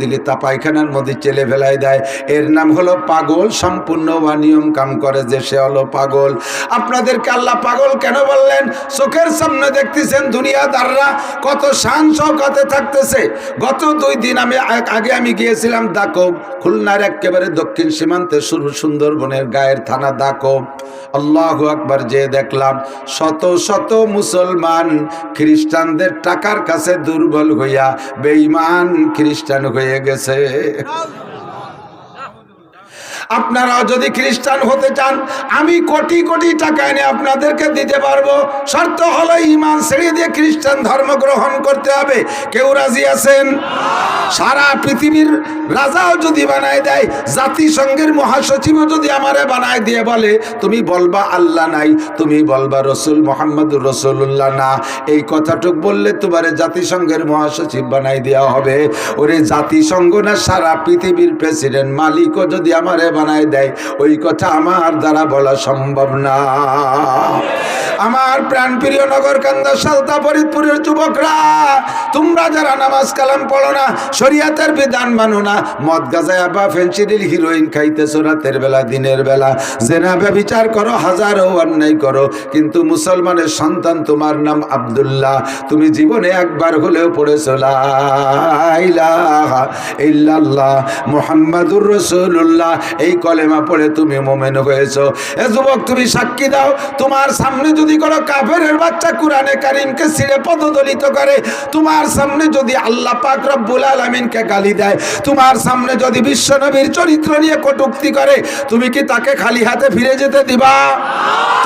দিলে তা পায়খানার মধ্যে চেলে ফেলাই দেয়। এর নাম হলো পাগল। সম্পূর্ণ অনিয়ম কাম করে যে সে হলো পাগল। আপনাদেরকে আল্লাহ পাগল কেন বললেন? চোখের সামনে দেখতেছেন দুনিয়াদাররা কত শান শওকতে থাকতেছে। গত 2 দিন আগে আমি গিয়েছিলাম দাকব, খুলনার একেবারে দক্ষিণ সীমান্তে সুন্দরবনের গায়ের থানা দাকব। আল্লাহু আকবার, যে দেখলাম শত শত মুসলমান খ্রিস্টানদের টাকার কাছে দুর্বল হইয়া বেঈমান খ্রিস্টান হয়ে গেছে। আপনারাও যদি খ্রিস্টান হতে চান, আমি কোটি কোটি টাকা এনে আপনাদেরকে দিতে পারবো। শর্ত হলো ঈমান ছেড়ে দিয়ে খ্রিস্টান ধর্ম গ্রহণ করতে হবে। কেউ রাজি আছেন? সারা পৃথিবীর রাজাও যদি বানায় দেয়, জাতিসংঘের মহাসচিবও যদি আমারে বানায় দিয়ে বলে তুমি বলবা আল্লাহ নাই, তুমি বলবা রসুল মুহাম্মদুর রাসূলুল্লাহ না, এই কথাটুক বললে তোমারে জাতিসংঘের মহাসচিব বানাই দেওয়া হবে। ওরে জাতিসংঘ না, সারা পৃথিবীর প্রেসিডেন্ট মালিকও যদি আমারে বানায় দেয়, ওই কথা আমার দ্বারা বলা সম্ভব না। আমার প্রাণপ্রিয় নগরকান্দা সালতা ফরিদপুরের যুবকরা, তোমরা যারা নামাজ কালাম পড়ো না, শরীয়তের বিধান মানো না, মদ গাঁজা বা ফেন্সিডিল হিরোইন খাইতেছো রাতের বেলা, দিনের বেলা জেনা ব্যভিচার করো, হাজারো অন্যায় করো, কিন্তু মুসলমানের সন্তান, তোমার নাম আব্দুল্লাহ, তুমি জীবনে একবার হলেও পড়েছো লা ইলাহা ইল্লাল্লাহ মুহাম্মাদুর রাসূলুল্লাহ, এই কলেমা পড়ে তুমি মুমিন হয়েছো। এ যুবক, তুমি সাক্ষী দাও, তোমার সামনে যদি কোনো কাফেরের বাচ্চা কোরআনে কারীমকে ছিঁড়ে পদদলিত করে, তোমার সামনে যদি আল্লাহ পাক রব্বুল আলামিনকে গালি দেয়, তোমার সামনে যদি বিশ্বনবীর চরিত্র নিয়ে কটূক্তি করে, তুমি কি তাকে খালি হাতে ফিরে যেতে দিবা?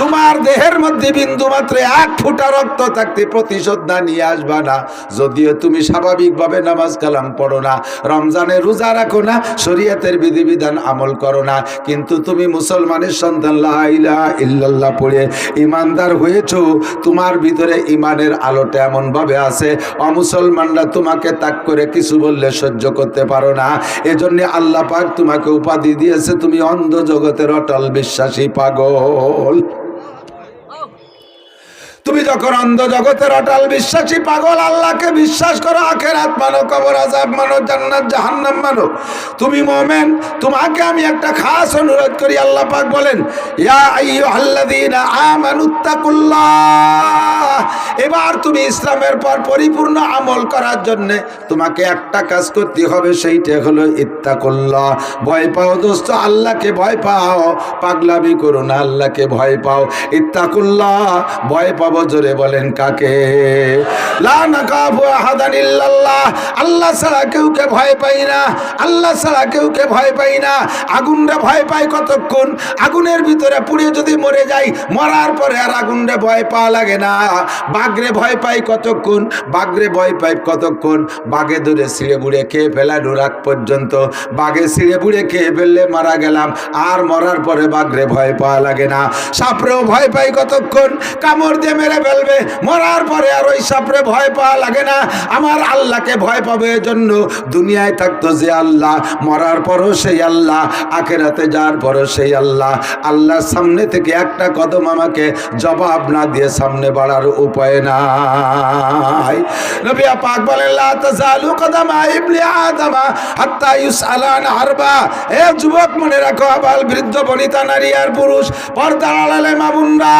তোমার দেহের মধ্যে বিন্দু মাত্র 1 ফোঁটা রক্ত থাকতে প্রতিশোধ না নিয়ে আসবা না। যদিও তুমি স্বাভাবিকভাবে নামাজ কালাম পড়ো না, রমজানে রোজা রাখো না, শরীয়তের বিধিবিধান আমল করো না, কিন্তু তুমি মুসলমানের সন্তান, লা ইলাহা ইল্লাল্লাহ পড়ে ইমানদার হয়েছো। তোমার ভিতরে ইমানের আলোটা এমন ভাবে আছে, অমুসলমানরা তোমাকে তাক করে কিছু বললে সহ্য করতে পারো না। এজন্য আল্লাহ পাক তোমাকে উপাধি দিয়েছে, তুমি অন্ধ জগতের অটল বিশ্বাসী পাগল। তুমি যখন অন্ধ জগতের অটল বিশ্বাসী পাগল, আল্লাহকে বিশ্বাস করো, আখিরাত মানো, কবর আযাব মানো, জান্নাত জাহান্নাম মানো, তুমি মুমিন। তোমাকে আমি একটা খাস অনুরোধ করি, আল্লাহ পাক বলেন ইয়া আইয়ুহাল্লাযীনা আমানুত্তাকুল্লাহ। এবার তুমি ইসলামের পর পরিপূর্ণ আমল করার জন্য তোমাকে একটা কাজ করতে হবে, সেইটা হলো ইত্তাকুল্লাহ। ভয় পাও দোস্ত, আল্লাহকে ভয় পাও, পাগলামি করো না, আল্লাহকে ভয় পাও। ইত্তাকুল্লাহ, ভয় পাবো, জোরে বলেন কাকে? লা নাকাফু আহাদান ইল্লাল্লাহ, আল্লাহ ছাড়া কেউকে ভয় পাই না, আল্লাহ ছাড়া কেউকে ভয় পাই না। আগুনরে ভয় পাই কতক্ষণ? আগুনের ভিতরে পুড়ে যদি মরে যাই, মরার পরে আর আগুনরে ভয় পাওয়া লাগে না। বাঘরে ভয় পাই কতক্ষণ? বাঘরে ভয় পাই কতক্ষণ? বাঘে ধরে ছিঁড়ে বুড়ে খেয়ে ফেলানোর আগ পর্যন্ত। বাঘে ছিঁড়ে বুড়ে খেয়ে ফেললে মারা গেলাম, আর মরার পরে বাঘরে ভয় পাওয়া লাগে না। সাপরেও ভয় পাই কতক্ষণ? কামড় দিয়ে মেরে ফেলবে, মরার পরে আর ওই সাপরে ভয় পাওয়া লাগে না। আমার আল্লাহকে ভয় পাবে, এজন্য দুনিয়ায় থাকতো যে আল্লাহ, মরার পরও সেই আল্লাহ, আখিরাতে যাওয়ার পরও সেই আল্লাহ। আল্লাহর সামনে থেকে একটা কদম আমাকে জবাব না দিয়ে সামনে বাড়ার উপায় নাই। নবী পাক বলেন লা তাযালু কদামা ইবনি আদম হাত্তা ইউসআলা আন আরবা। এ যুবক, মনে রাখো, আবাল বৃদ্ধ বনিতা নারী আর পুরুষ, পর্দার আড়ালে মা বোনরা,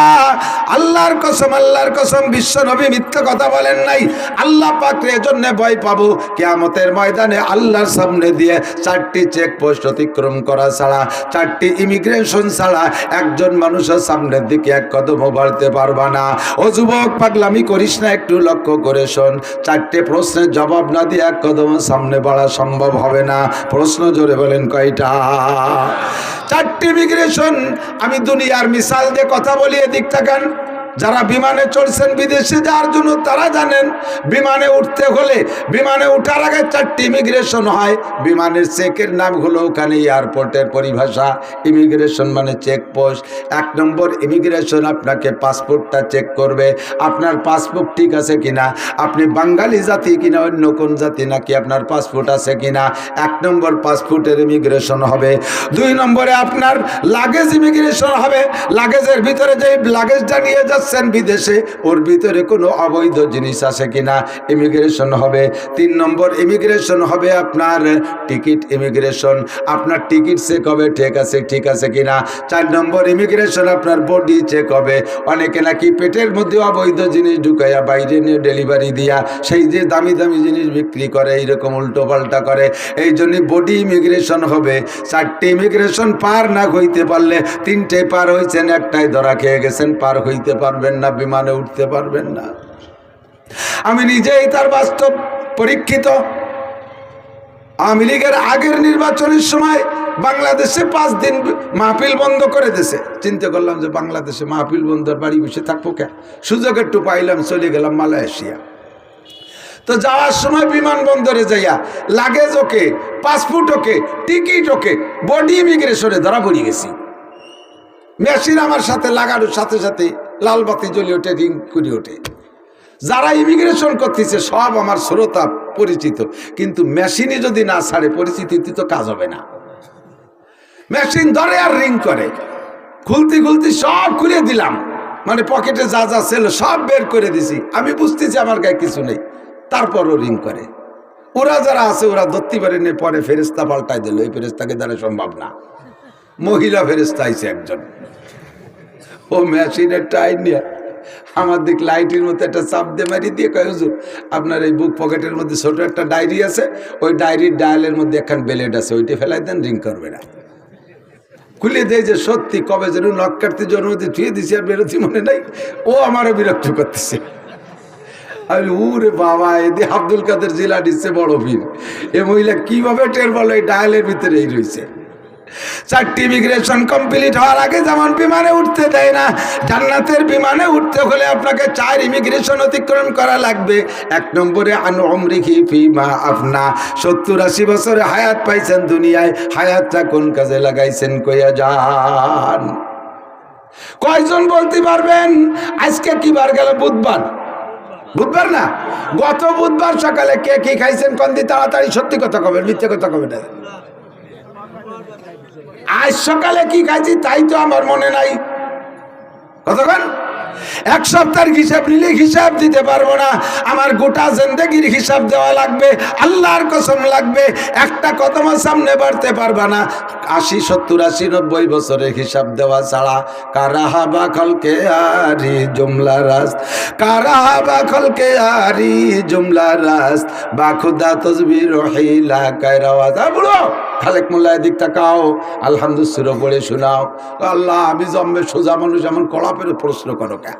আল্লাহর কসম, আল্লাহর কসম, বিশ্ব নবী মিথ্যা কথা বলেন নাই। আল্লাহ পাকের জন্য ভয় পাবো কিয়ামতের ময়দানে আল্লাহর সামনে দিয়ে 4টি চেকপোস্ট অতিক্রম করা ছাড়া, 4টি ইমিগ্রেশন ছাড়া একজন মানুষের সামনের দিকে এক কদমও বাড়তে পারবা না। ও যুবক, পাগলামি করিস না, একটু লক্ষ্য করে শোন। 4টে প্রশ্নের জবাব না দিয়ে এক কদম সামনে বাড়া সম্ভব হবে না। প্রশ্ন জোরে বলেন কয়টা? 4টি ইমিগ্রেশন। আমি দুনিয়ার মিসাল দিয়ে কথা বলি, এদিক তাকান। যারা বিমানে চড়ছেন বিদেশে যাওয়ার জন্য, তারা জানেন বিমানে উঠতে হলে, বিমানে উঠার আগে 4টি ইমিগ্রেশন হয়। বিমানের চেকের নাম হলো, ওখানে এয়ারপোর্টের পরিভাষা ইমিগ্রেশন মানে চেকপোস্ট। 1 নম্বর ইমিগ্রেশন, আপনাকে পাসপোর্টটা চেক করবে, আপনার পাসপোর্ট ঠিক আছে কিনা, আপনি বাঙালি জাতি কিনা অন্য কোন জাতি, নাকি আপনার পাসপোর্ট আছে কিনা। 1 নম্বর পাসপোর্টের ইমিগ্রেশন হবে। 2 নম্বরে আপনার লাগেজ ইমিগ্রেশন হবে। লাগেজের ভিতরে যে লাগেজটা নিয়ে যাচ্ছে যাচ্ছেন বিদেশে, ওর ভিতরে কোনো অবৈধ জিনিস আছে কিনা ইমিগ্রেশন হবে। 3 নম্বর ইমিগ্রেশন হবে আপনার টিকিট ইমিগ্রেশন, আপনার টিকিট চেক হবে ঠিক আছে কিনা। 4 নম্বর ইমিগ্রেশন আপনার বডি চেক হবে। অনেকে নাকি পেটের মধ্যে অবৈধ জিনিস ঢুকাইয়া বাইরে নিয়ে ডেলিভারি দিয়া সেই যে দামি দামি জিনিস বিক্রি করে, এইরকম উল্টো পাল্টা করে। এই জন্য বডি ইমিগ্রেশন হবে। 4টে ইমিগ্রেশন পার না হইতে পারলে, 3টে পার হয়েছেন, একটাই ধরা খেয়ে গেছেন, পার হইতে পারবেন না, বিমানে উঠতে পারবেন না। আমি নিজেই তার বাস্তব পরীক্ষিত। আওয়ামী লীগের আগের নির্বাচনের সময় বাংলাদেশে 5 দিন মাহফিল বন্ধ করে দিয়েছে। চিন্তা করলাম যে বাংলাদেশে মাহফিল বন্ধ, বাড়ি বসে থাকবো কে, সুযোগ একটু পাইলাম, চলে গেলাম মালয়েশিয়া। তো যাওয়ার সময় বিমানবন্দরে যাইয়া লাগেজ ওকে, পাসপোর্ট ওকে, টিকিট ওকে, বডি ইমিগ্রেশনে ধরা পড়ে গেছি। মেশিন আমার সাথে লাগানোর সাথে সাথে লাল বাতি জ্বলে ওঠে, রিং করে ওঠে। যারা ইমিগ্রেশন করতেছে সব আমার শ্রোতা পরিচিত, কিন্তু মেশিনে যদি না ছাড়ে পরিচিতিতে তো কাজ হবে না। মেশিন ধরে আর রিং করে, খুলতে খুলতে সব খুলে দিলাম, মানে পকেটে যা যা ছিল সব বের করে দিছি। আমি বুঝতেছি আমার গায়ে কিছু নেই, তারপরও রিং করে। ওরা যারা আছে ওরা ধরতে পারেনি, পরে ফেরেস্তা পাল্টাই দিল। এই ফেরেস্তাকে দ্বারা সম্ভব না। মহিলা ফেরেস্তা আইছে একজন, ও মেশিনের টাইম নিয়ে আমার দিক লাইটের মধ্যে একটা চাপ দিয়ে মারি দিয়ে কয়, হুজুর আপনার এই বুক পকেটের মধ্যে ছোট একটা ডায়েরি আছে, ওই ডায়েরির ডায়ালের মধ্যে একখান ব্লেড আছে, ওইটা ফেলাই দেন, রিং করবে না। খুলে দেয় যে সত্যি কবে যেন নখ কাটতে জন্মতে ছুঁয়ে দিছি, আর বেরোচ্ছি মনে নাই। ও আমারও বিরক্ত করতেছে। আমি উরে বাবা, এদি আব্দুল কাদের জিলানি সে বড় বীর। এ মহিলা কিভাবে টের বলো এই ডায়ালের ভিতরেই রয়েছে। 4টি ইমিগ্রেশন কমপ্লিট হওয়ার আগে যেমন বিমানে উঠতে দেয় না, জান্নাতের বিমানে উঠতে হলে আপনাকে 4 ইমিগ্রেশন অতিক্রম করা লাগবে। 1 নম্বরে আন উমরিহি ফিমা আফনা, 70-80 বছরে হায়াত পাইছেন দুনিয়ায়, হায়াতটা কোন কাজে লাগাইছেন কইয়া যান। কয়জন বলতে পারবেন আজকে কি বার গেল? বুধবার। বুধবার না, গত বুধবার সকালে কে কি খাইছেন কোন দিন? তাড়াতাড়ি সত্যি কথা কবেন, মিথ্যে কথা কবেন না। আজ সকালে কি খাইছি তাই তো আমার মনে নাই। কতক্ষণ? 1 সপ্তাহের হিসাব নিলে হিসাব দিতে পারবো না। আমার গোটা জিন্দেগির হিসাব দেওয়া লাগবে, আল্লাহর কসম লাগবে। একটা কদমের সামনে বাড়তে পারবা না। 80, 70, 80, 90 বছরের হিসাব দেওয়া ছাড়া। কারাহাবা খলকে আরি জুমলা রাস্ত, কারাহাবা খলকে আরি জুমলা রাস্ত, বাখুদা তসবির রহিলা কায়রাওয়াজ। বুড়ো খালেক মোল্লা এদিক তাকাও, আলহামদুলিল্লাহ পড়ে শোনাও। আল্লাহ আমি জম্মে সোজা মানুষ, এমন কড়া পেরে প্রশ্ন করো কে?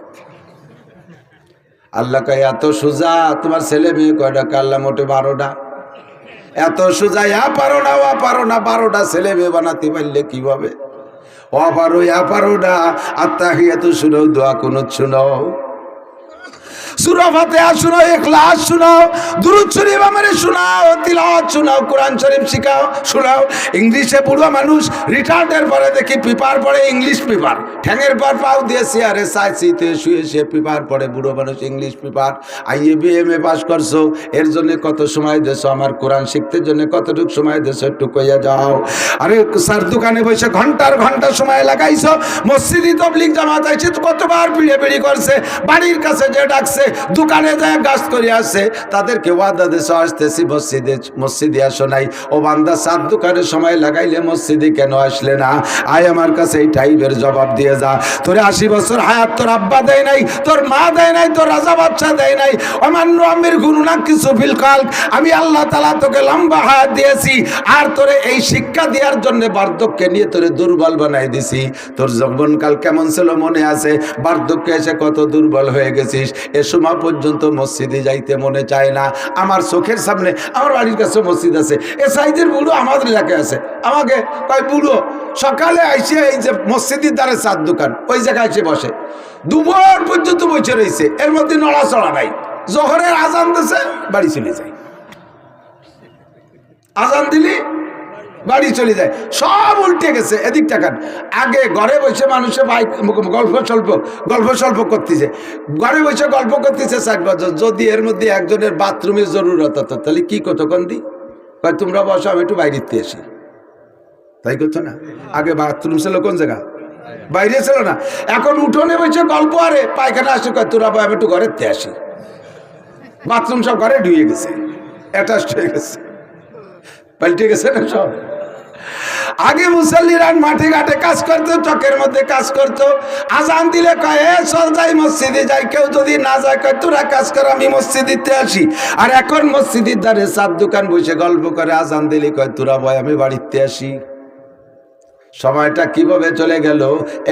আল্লাহ কয় এত সোজা তোমার ছেলে মেয়ে কয়টা? আল্লাহ মোটে 12টা। এত সোজা পারো না 12টা ছেলে মেয়ে বানাতে পারলে কিভাবে? পারো না। আত্তাহিয়াতু শুনাও, দোয়া কুনুত শুনাও, সূরা ফাতিহা শোনাও, ইখলাস শোনাও, দুরূদ শরীফ আমারে শোনাও, তিলাওয়াত শোনাও, কোরআন শরীফ শিখাও, শোনাও। ইংলিশে বুড়ো মানুষ রিটায়ার্ডের পরে দেখি পেপার পড়ে, ইংলিশ পেপার, ঠ্যাঙের পর পাও দিয়ে চেয়ারে চাইতে শুয়ে সে পেপার পড়ে। বুড়ো মানুষ English paper. IA BMA pass করছো, এর জন্য কত সময় দেছো? আমার কোরআন শিখতে জন্য কতটুকু সময় দেছো একটু কইয়া যাও। আরে স্যার দোকানে বসে ঘন্টার ঘন্টা সময় লাগাইছো, মসজিদে তাবলীগ জামাত আইছে কতবার পিড়ি করছে, বাড়ির কাছে যে ডাকছে, দোকানে যায় গাছ করে আসছে, তাদেরকে ওয়াদা দেশে আসতেছি মসজিদে আসো নাই। ও বান্দা 7 দোকানে সময় লাগাইলে মসজিদে কেন আসলে না? আয় আমার কাছে এই টাইপের জবাব দিয়ে যা। তোর 80 বছর হায়াত তোর আব্বা দেয় নাই, তোর মা দেয় নাই, তোর রাজা বাচ্চা দেয় নাই। অমান্য আমির গুনুনা কিছু ফিল খালক, আমি আল্লাহ তাআলা তোকে লম্বা হায়াত দিয়েছি, আর তোরে এই শিক্ষা দেওয়ার জন্য বার্ধক্যে নিয়ে তোরে দুর্বল বানাই দিছি। তোর যৌবনকাল কেমন ছিল মনে আছে? বার্ধক্যে এসে কত দুর্বল হয়ে গেছিস। এ সময় পর্যন্ত মসজিদে যাইতে মনে চায় না। আমার চোখের সামনে আমার বাড়ির কাছে মসজিদ আছে, এ সাইজের বুড়ো আমাদের এলাকায় আছে। আমাকে কয় বুড়ো সকালে আইসে এই যে মসজিদের দ্বারে 4 দোকান, ওই জায়গায় এসে বসে, দুপুর পর্যন্ত বসে রয়েছে, এর মধ্যে নড়াচড়া নাই। জোহরের আজান দিছে, বাড়ি চলে যায়। আজান দিলি বাড়ি চলে যায়। সব উল্টে গেছে। এদিক টাকান আগে ঘরে বসে মানুষের ভাই গল্প স্বল্প করতেছে, ঘরে বসে গল্প করতেছে 60 বছর। যদি এর মধ্যে একজনের বাথরুমের জরুরত হতো তাহলে কি কতক্ষণ দি কয় তোমরা বসো আমি একটু বাইরে আসি, তাই করতো না? আগে বাথরুম ছিল কোন জায়গা? বাইরে ছিল না, এখন উঠোনে বসে গল্প, আরে পায়খানা আসে কয় তোরা আমি একটু ঘরের তে আসি, বাথরুম সব ঘরে ঢুয়ে গেছে, অ্যাটাচড হয়ে গেছে, পাল্টে গেছে না সব। আগে মুসল্লিরা মাঠে ঘাটে কাজ করতো, চকের মধ্যে কাজ করতো, আজান দিলে কয় এ চল যাই মসজিদে যাই, কেউ যদি না যায় কয় তোরা কাজ কর আমি মসজিদে আসি। আর এখন মসজিদের ধারে চার দোকান বসে গল্প করে, আজান দিলে কয় তোরা ভয় আমি বাড়িতে আসি। সময়টা কিভাবে চলে গেল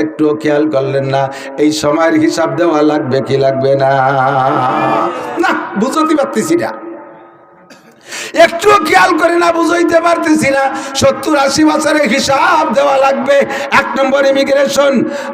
একটুও খেয়াল করলেন না। এই সময়ের হিসাব দেওয়া লাগবে কি লাগবে না? না বুঝতে পারতেছি না, একটুও খেয়াল করে না, বুঝাইতে পারতেছি না। 70-80 বছরের হিসাব দেওয়া লাগবে। 1 নম্বর ইমিগ্রেশন,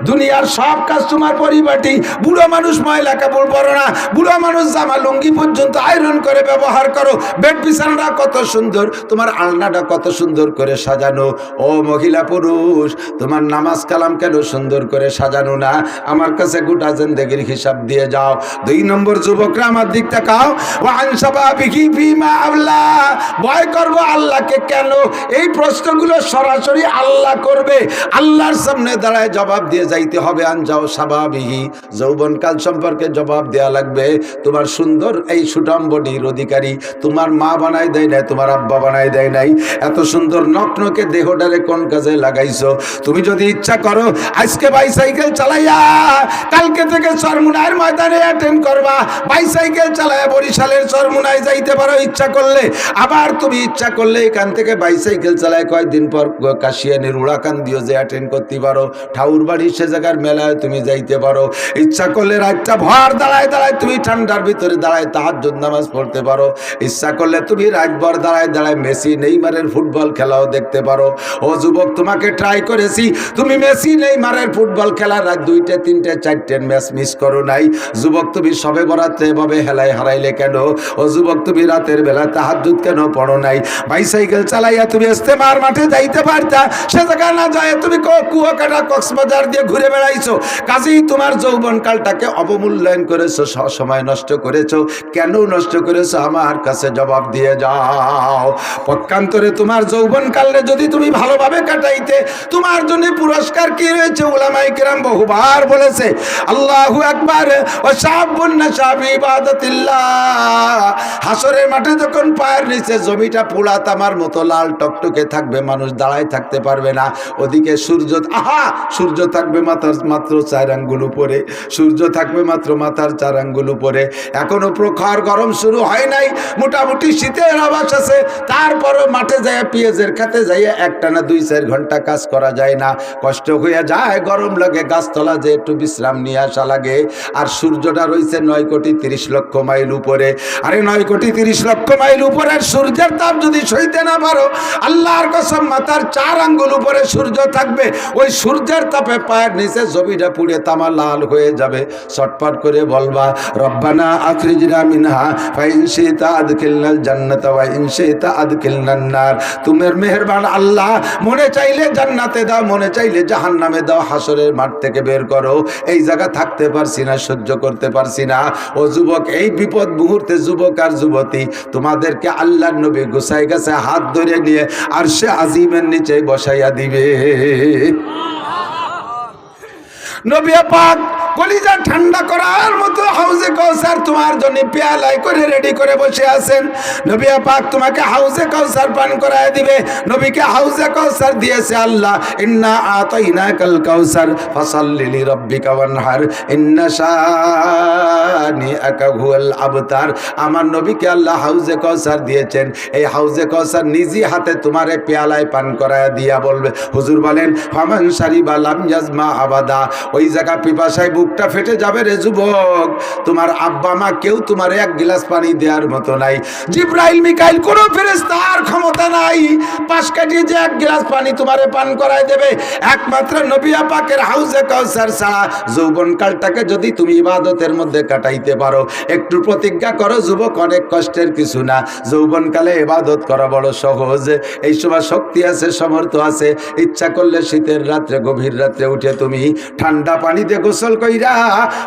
দুনিয়ার সব কাজ তোমার পরিপাটি। বুড়ো মানুষ ময়লা কাপড় পরো না, বুড়ো মানুষ জামা লুঙ্গি পর্যন্ত আয়রন করে ব্যবহার করো। বেড বিছানাটা কত সুন্দর, তোমার আলনাটা কত সুন্দর করে সাজানো। ও মহিলা পুরুষ, তোমার নামাজ কালাম কেন সুন্দর করে সাজানো না? আমার কাছে গোটা জিন্দেগির হিসাব দিয়ে যাও। 2 নম্বর যুবকরা আমার দিক তাকাও। ওয়ান শাবাবিহি ফিমা আল্লাহ, ভয় করবো আল্লাহকে কেন? এই প্রশ্নগুলো সরাসরি আল্লাহ করবে, আল্লাহর সামনে দাঁড়ায় জবাব দিয়ে যাইতে হবে। আনজাও শাবাবিহি, যৌবনকাল সম্পর্কে জবাব দেয়া লাগবে। তোমার সুন্দর এই সুঠাম বডির অধিকারী তোমার মা বানাই দেয় নাই, তোমার আব্বা বানাই দেয় নাই। এত সুন্দর নকনকে দেহটারে কোন কাজে লাগাইছো? তুমি যদি ইচ্ছা করো আজকে বাইসাইকেল চালাইয়া কালকে থেকে চরমুনাইয়ের ময়দানে অ্যাটেন্ড করবা, বাইসাইকেল চালাইয়া বরিশালের চরমুনায় যাইতে পারো ইচ্ছা করলে। আবার তুমি ইচ্ছা করলে এখান থেকে বাইসাইকেল চালায় কয়েকদিন পর কাশিয়ানের উড়াকান দিও যে অ্যাটেন্ড করতে পারো। ঠাউর বাড়ি সে জায়গার মেলায় তুমি যাইতে পারো। ইচ্ছা করলে রাতটা ভর দাঁড়ায় দাঁড়ায় তুমি ঠান্ডার ভিতরে দাঁড়ায় তাহাজ্জুদ নামাজ পড়তে পারো। ইচ্ছা করলে তুমি রাতভর দাঁড়ায় দাঁড়ায় মেসি নেইমারের ফুটবল খেলাও দেখতে পারো। ও যুবক, তোমাকে ট্রাই করেছি, তুমি মেসি নেইমারের ফুটবল খেলার রাত 2টে 3টে 4টে ম্যাচ মিস করো নাই। যুবক, তুমি সবে বরাতে এভাবে হেলায় হারাইলে কেন? ও যুবক, তুমি রাতের বেলা তাহাজ্জুদ কেন পড়ো নাই? বাইসাইকেল চালাইয়া তুমি ইস্তেমার মাঠে যাইতে পারতা, সে জায়গা না যায় তুমি কুয়াকাটা কক্সবাজার দিয়ে ঘুরে বেড়াইছো। কাজেই তোমার যৌবনকালটাকে অবমূল্যায়ন করেছো, সময় নষ্ট করেছো। কেন নষ্ট করেছো আমার কাছে জবাব দিয়ে যাও। পক্ষান্তরে তোমার যৌবনকালে যদি তুমি ভালোভাবে কাটাইতে, তোমার জন্য পুরস্কার কি রয়েছে? উলামায়ে কেরাম বহুবার বলেছে, আল্লাহু আকবার ওয়া শাবুন নাশা ফি ইবাদাতিল্লাহ। হাসরের মাঠে যখন পায়ের নিচে জমিটা পোড়া তামার মতো লাল টকটকে থাকবে, মানুষ দাঁড়ায় থাকতে পারবে না। ওদিকে সূর্য, সূর্য থাকবে মাত্র 4 আঙ্গুল উপরে, সূর্য থাকবে মাত্র মাথার 4 আঙ্গুল উপরে। এখনো প্রখর গরম শুরু হয় নাই, মোটামুটি শীতের আভাস আছে। তারপরও মাঠে যায় পেঁয়াজের খাতে যাইয়া একটানা 2-4 ঘন্টা কাজ করা যায় না, কষ্ট হয়ে যায়, গরম লাগে, গাছতলা যে একটু বিশ্রাম নিয়ে আসা লাগে। আর সূর্যটা রয়েছে 9,30,00,000 মাইল উপরে। আরে 9,30,00,000 মাইল উপরের সূর্যের তাপ যদি সইতে না পারো, আল্লাহর কসম মাথার 4 আঙ্গুল উপরে সূর্য থাকবে, ওই সূর্যের তাপে পায়ের নিচে জমিটা পুড়ে তামা লাল হয়ে যাবে। চটপট করে বলবা, রব্বানা আখরিজনা মিনহা ফাইন শিতা আদখিলনাল জান্নাতা ওয়া ইন শিতা আদখিলনান নার। তোমার মেহেরবান আল্লাহ, মনে চাইলে জান্নাতে দাও, মনে চাইলে জাহান্নামে দাও, হাসরের মাঠ থেকে বের করো। এই জায়গা থাকতে পারছি না, সহ্য করতে পারছি না। ও যুবক, এই বিপদ মুহূর্তে যুবক আর যুবতী, তোমাদেরকে আল্লাহর নবী গোসাই গাছে হাত ধরে নিয়ে আরশে আজিমের নিচে বসাইয়া দিবে। নবী পাক কলিজা ঠান্ডা করার মতো হাউজে কাউসার তোমার জন্য পেয়ালায় করে রেডি করে বসে আছেন। নবী পাক তোমাকে হাউজে কাউসার পান করায় দিবে। নবীকে হাউজে কাউসার দিয়েছে আল্লাহ, ইন্না আতাইনাকাল কাউসার ফাসাল্লি লিরাব্বিকা ওয়ানহার ইন্না শানিআকা হুয়াল আবতার। আমার নবীকে আল্লাহ হাউজে কাউসার দিয়েছেন। এই হাউজে কাউসার নিজি হাতে তোমারে পেয়ালায় পান করায় দিয়া বলবে, হুজুর বলেন, ফামান শারিবা লাম ইয়াজমা আবাদা। ওই জায়গা পিপাসায় বুকটা ফেটে যাবে রে যুবক। তোমার আব্বা মা কেউ তোমার 1 গ্লাস পানি দেওয়ার মতো নাই। জিব্রাইল মিকাইল কোন ফেরেশতার ক্ষমতা নাই 5 কাঠিয়ে যে 1 গ্লাস পানি তোমারে পান করায় দেবে। একমাত্র নবী পাকের হাউজে কাউসার ছাড়া যৌবনকালটাকে যদি তুমি ইবাদতের মধ্যে কাটাইতে পারো, একটু প্রতিজ্ঞা করো যুবক, অনেক কষ্টের কিছু না। যৌবনকালে ইবাদত করা বড় সহজ। এই সময় শক্তি আছে, সামর্থ্য আছে। ইচ্ছা করলে শীতের রাত্রে, গভীর রাত্রে উঠে তুমি ঠান্ডা পানিতে গোসল কইরা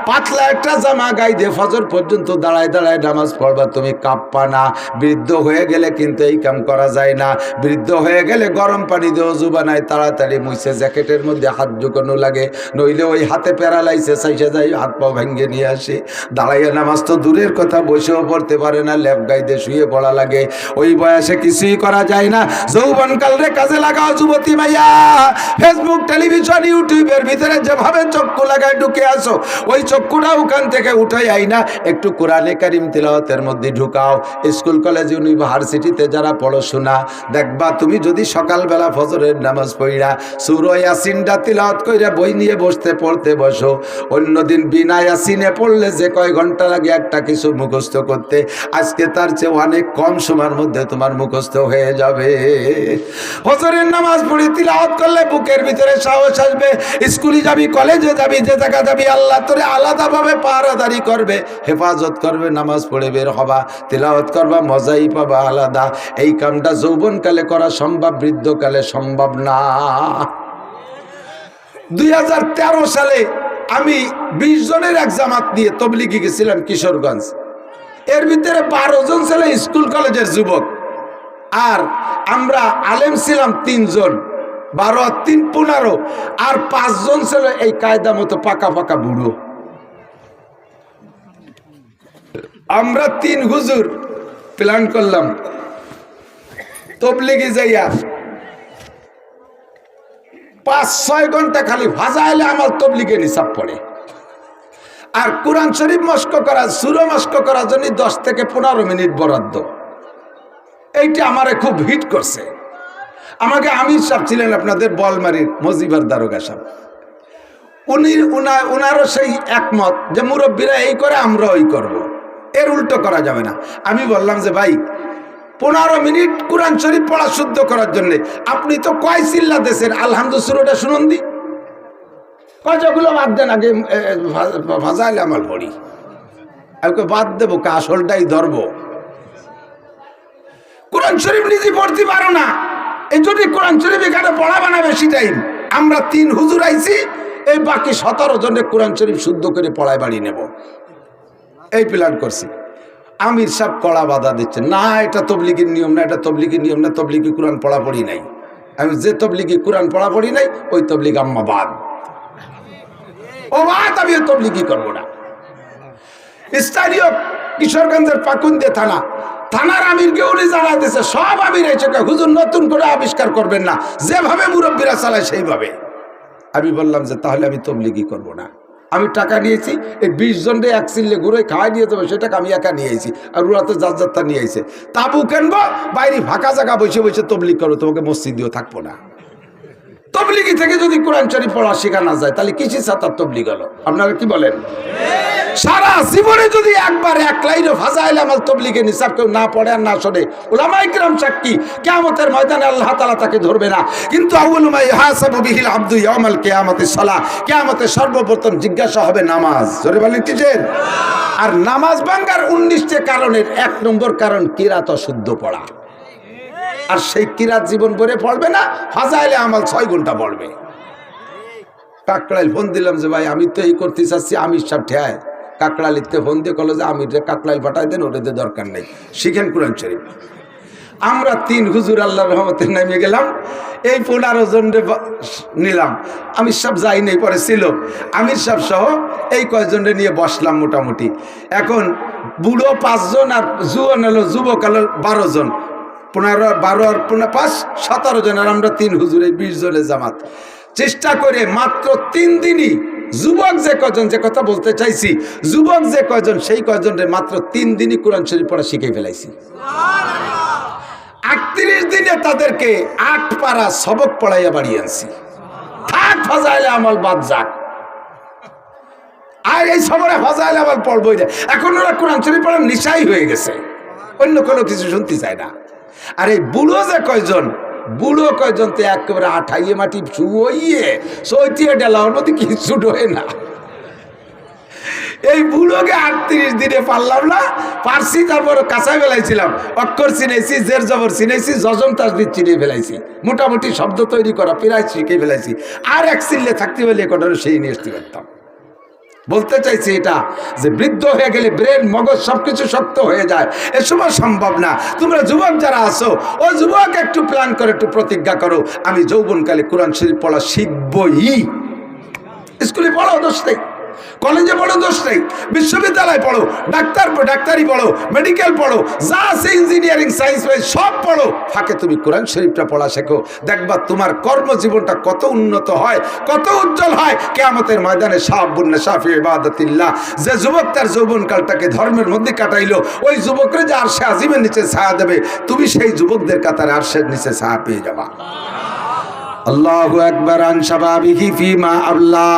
পাতলা একটা জামা গায়ে দিয়ে ফজর পর্যন্ত দাঁড়ায় দাঁড়ায় নামাজ পড়বা, তুমি কাঁপবা না। বৃদ্ধ হয়ে গেলে কিন্তু এই কাম করা যায় না। বৃদ্ধ হয়ে গেলে গরম পানি দিয়ে অজু বানায়, তাড়াতাড়ি মুছে জ্যাকেটের মধ্যে হাত ঢুকানো লাগে, নইলে ওই হাতে প্যারালাইসিস এসে যায়, হাত পা ভেঙে নিয়ে আসে। দাঁড়াইয়া নামাজ তো দূরের কথা, বসেও পড়তে পারে না, ল্যাপ গাইতে শুয়ে পড়া লাগে। ওই বয়সে কিছুই করা যায় না। যৌবনকাল রে কাজে লাগাও যুবতী মাইয়া। ফেসবুক, টেলিভিশন, ইউটিউবের ভিতরে যেভাবে চক্ষু লাগায় ঢুকে আসো, ওই চক্ষুটা ওখান থেকে উঠে আই না, একটু কোরআনে কারিম তিলাওয়াতের মধ্যে ঢুকাও। স্কুল কলেজ ইউনিভার্সিটিতে যারা পড়াশোনা, দেখবা তুমি যদি সকালবেলা ফজরের নামাজ পড়া সূরা ইয়াসিনটা তিলাওয়াত কইরা বই নিয়ে পড়তে বসো, অন্যদিন বিনা ইয়াসিনে পড়লে যে কয় ঘন্টা লাগে একটা কিছু মুখস্থ করতে, আজকে তার চেয়ে অনেক কম সময়ের মধ্যে তোমার মুখস্থ হয়ে যাবে। ফজরের নামাজ পড়ে তিলাওয়াত করলে বুকের ভিতরে সাহস আসবে। স্কুলে যাবি, কলেজে যাবি, যে জায়গা যাবি, আল্লাহ তোরে আলাদাভাবে পাহারাদারি করবে, হেফাজত করবে। নামাজ পড়ে বের হবা, তিলাওয়াত করবা, মজাই পাবা আলাদা। এই কামটা যৌবনকালে করা সম্ভব, বৃদ্ধকালে সম্ভব না। 2013 সালে আমি 20 জনের এক জামাত নিয়ে তবলিগে গেছিলাম কিশোরগঞ্জ। এর ভিতরে 12 জন ছিল স্কুল কলেজের যুবক, আর আমরা আলেম ছিলাম 3 জন, 12 আর 3 15, আর 5 জন ছিল এই কায়দা মতো পাকা পাকা বুড়ো। আমরা 3 হুজুর প্ল্যান করলাম তবলিগে যাইয়া 5-6 ঘন্টা খালি ফাজাইলে আমার তবলিগে নিসাব পড়ে। আর কোরআন শরীফ মস্ক করা, সূরা মস্ক করার জন্য 10 থেকে 15 মিনিট বরাদ্দ। এইটা আমারে খুব হিট করছে। আমাকে আমির সাহেব ছিলেন আপনাদের বলমারির মজিবার দারোগা সাহেব, উনারও সেই একমত যে মুরব্বীরা এই করে, আমরা ওই করব, এর উল্টো করা যাবে না। আমি বললাম যে ভাই 15 মিনিট কোরআন শরীফ পড়া শুদ্ধ করার জন্য আপনি তো কয় চিল্লা দেশের আলহামদুলিল্লাহ সূরাটা শুনুন দি, কয়গুলো বাদ দেন, আগে ভাজাইলে আমার পড়ি। আমি বাদ দেবো, আসলটাই ধরবো। কোরআন শরীফ নিজে পড়তে পারো না, এই জন্য কোরআন শরীফ এখানে পড়া বানাবে বেশি টাইম। আমরা 3 হুজুর আইছি, এই বাকি 17 জনের কোরআন শরীফ শুদ্ধ করে পড়ায় বাড়ি নেব, এই প্ল্যান করছি। আমির সাহেব কড়া বাধা দিচ্ছে, না এটা তবলিগের নিয়ম না, এটা তবলিগের নিয়ম না, তবলিগি কোরআন পড়া পড়ি নাই। আমি যে তবলিগি কোরআন পড়া পড়ি নাই, ওই তবলিগ আম্মা বাদ, ও বাদ, আমি ওই তবলিগি করবো না। স্থানীয় কিশোরগঞ্জের পাকুন্দে থানার আমিরকে উনি জানাইতেছে, সব আমির এসে হুজুর নতুন করে আবিষ্কার করবেন না, যেভাবে মুরব্বীরা চালায় সেইভাবে। আমি বললাম যে তাহলে আমি তবলিগি করবো না। আমি টাকা নিয়েছি, এই 20 জনরে এক চিল্লে ঘুরে খাওয়াই নিয়ে যাবে, সেটাকে আমি একা নিয়ে আইছি, আর ওরা তো যাত্রা নিয়ে আইছে। তাবু কেনবো, বাইরে ফাঁকা জায়গা বসে বসে তবলিগ করো, তোমাকে মসজিদেও থাকবো না। তবলিগি থেকে যদি কোরআন শরীফ পড়া শেখা না যায়, তাহলে কিসের সাথে তবলিগ হলো? আপনারা কি বলেন? সারা জীবনে যদি একবার 1 লাইনও ফাজাইলে আমার তবলিগে নিসাব কেউ না পড়ে আর না শোনে, উলামায়ে কিরাম সাক্ষী, কিয়ামতের ময়দানে আল্লাহ তাআলা তাকে ধরবে না। কিন্তু আউয়ালু মা ইহাসাবু বিহিল আবদু ইয়াউমাল কিয়ামাতিস সালাহ, কিয়ামতে সর্বপ্রথম জিজ্ঞাসা হবে নামাজ। জোরে বলেন কিসের? আর নামাজ ভাঙার 19টা কারণের 1 নম্বর কারণ কিরাত অশুদ্ধ পড়া। আর সেই কিরাত জীবন ভরে পড়বে না, ফাজাইলে আমাল 6 ঘন্টা পড়বে। কাকড়াইল ফোন দিলাম যে ভাই আমি তো এই করতে চাচ্ছি, আমির সাহেব ঠেয়ায়। কাকড়ালিতে ফোন দিয়ে কল যে আমিরে কাকড়াইল পাঠাই দেন, ওটাতে দরকার নেই, শিখেন কোরআন শরীফ। আমরা 3 হুজুর আল্লাহর রহমতে নেমে গেলাম, এই 15 জন নিলাম। আমির সাহেব যাই নেই, পরে ছিল আমির সাহেব সহ এই কয়জনরে নিয়ে বসলাম মোটামুটি। এখন বুড়ো 5 জন আর জুয়ান হলো, যুবক হলো 12 জন, 15 12 আর 5 17 জন, আর আমরা 3 হুজুর, এই 20 জনের জামাত। চেষ্টা করে মাত্র 3 দিনই যুবক যে কয়জন, যে কথা বলতে চাইছি, যুবক যে কয়জন, সেই কয়জনরে মাত্র 3 দিনই কোরআন শরীফ পড়া শিখে ফেলাইছি। 38 দিনে তাদেরকে 8 পারা সবক পড়াইয়া বাড়ি আনছি। থাক ফাজাইলে আমল বাদ যাক, আর এই সবরে ফাজাইলে আমল পড়বই না। এখন ওরা কোরআন শরীফ পড়ার নিশাই হয়ে গেছে, অন্য কোনো কিছু শুনতে চায় না। আর এই বুড়ো যে কয়জন, বুড়ো কয়জন তো একেবারে আঠাইয়ে মাটি শুয়ে সইটিয়ে ডেলার মধ্যে কিছু ডোয়ে না। এই বুড়োকে 38 দিনে পারলাম না, পারছি। তারপর কাঁচাই ফেলাইছিলাম, অক্ষর চিনেছি, জের জবর চিনেছি, জজম তাসদিদ চিনে ফেলাইছি, মোটামুটি শব্দ তৈরি করা প্রায় শিখে ফেলাইছি। আর 1 চিল্লে থাকতে হলে কটারও সেই নিয়ে আসতে পারতাম। বলতে চাইছি এটা যে বৃদ্ধ হয়ে গেলে ব্রেন মগজ সবকিছু শক্ত হয়ে যায়, এ সময় সম্ভব না। তোমরা যুবক যারা আছো, ও যুবক একটু প্ল্যান করে একটু প্রতিজ্ঞা করো, আমি যৌবনকালে কোরআন শরীফ পড়া শিখবই। স্কুলে পড়ো, দোষ নেই, কলেজে পড়ো, দোষ নেই, বিশ্ববিদ্যালয় পড়ো, ডাক্তারি পড়ো, মেডিকেল পড়ো, যা আছে ইঞ্জিনিয়ারিং সায়েন্স সব পড়ো, ফাঁকে তুমি কোরআন শরীফটা পড়া শেখো। দেখবা তোমার কর্মজীবনটা কত উন্নত হয়, কত উজ্জ্বল হয় কিয়ামতের ময়দানে। শাবুন শাফি ইবাদাতিল্লাহ, যে যুবক তার যৌবনকালটাকে ধর্মের মধ্যে কাটাইলো, ওই যুবকরা যে আরশে আজিমের নিচে ছায়া দেবে, তুমি সেই যুবকদের কাতারে আরশের নিচে ছায়া পেয়ে যাবা। আল্লাহু আকবার। আন শাবাবিহি ফিমা আল্লাহ,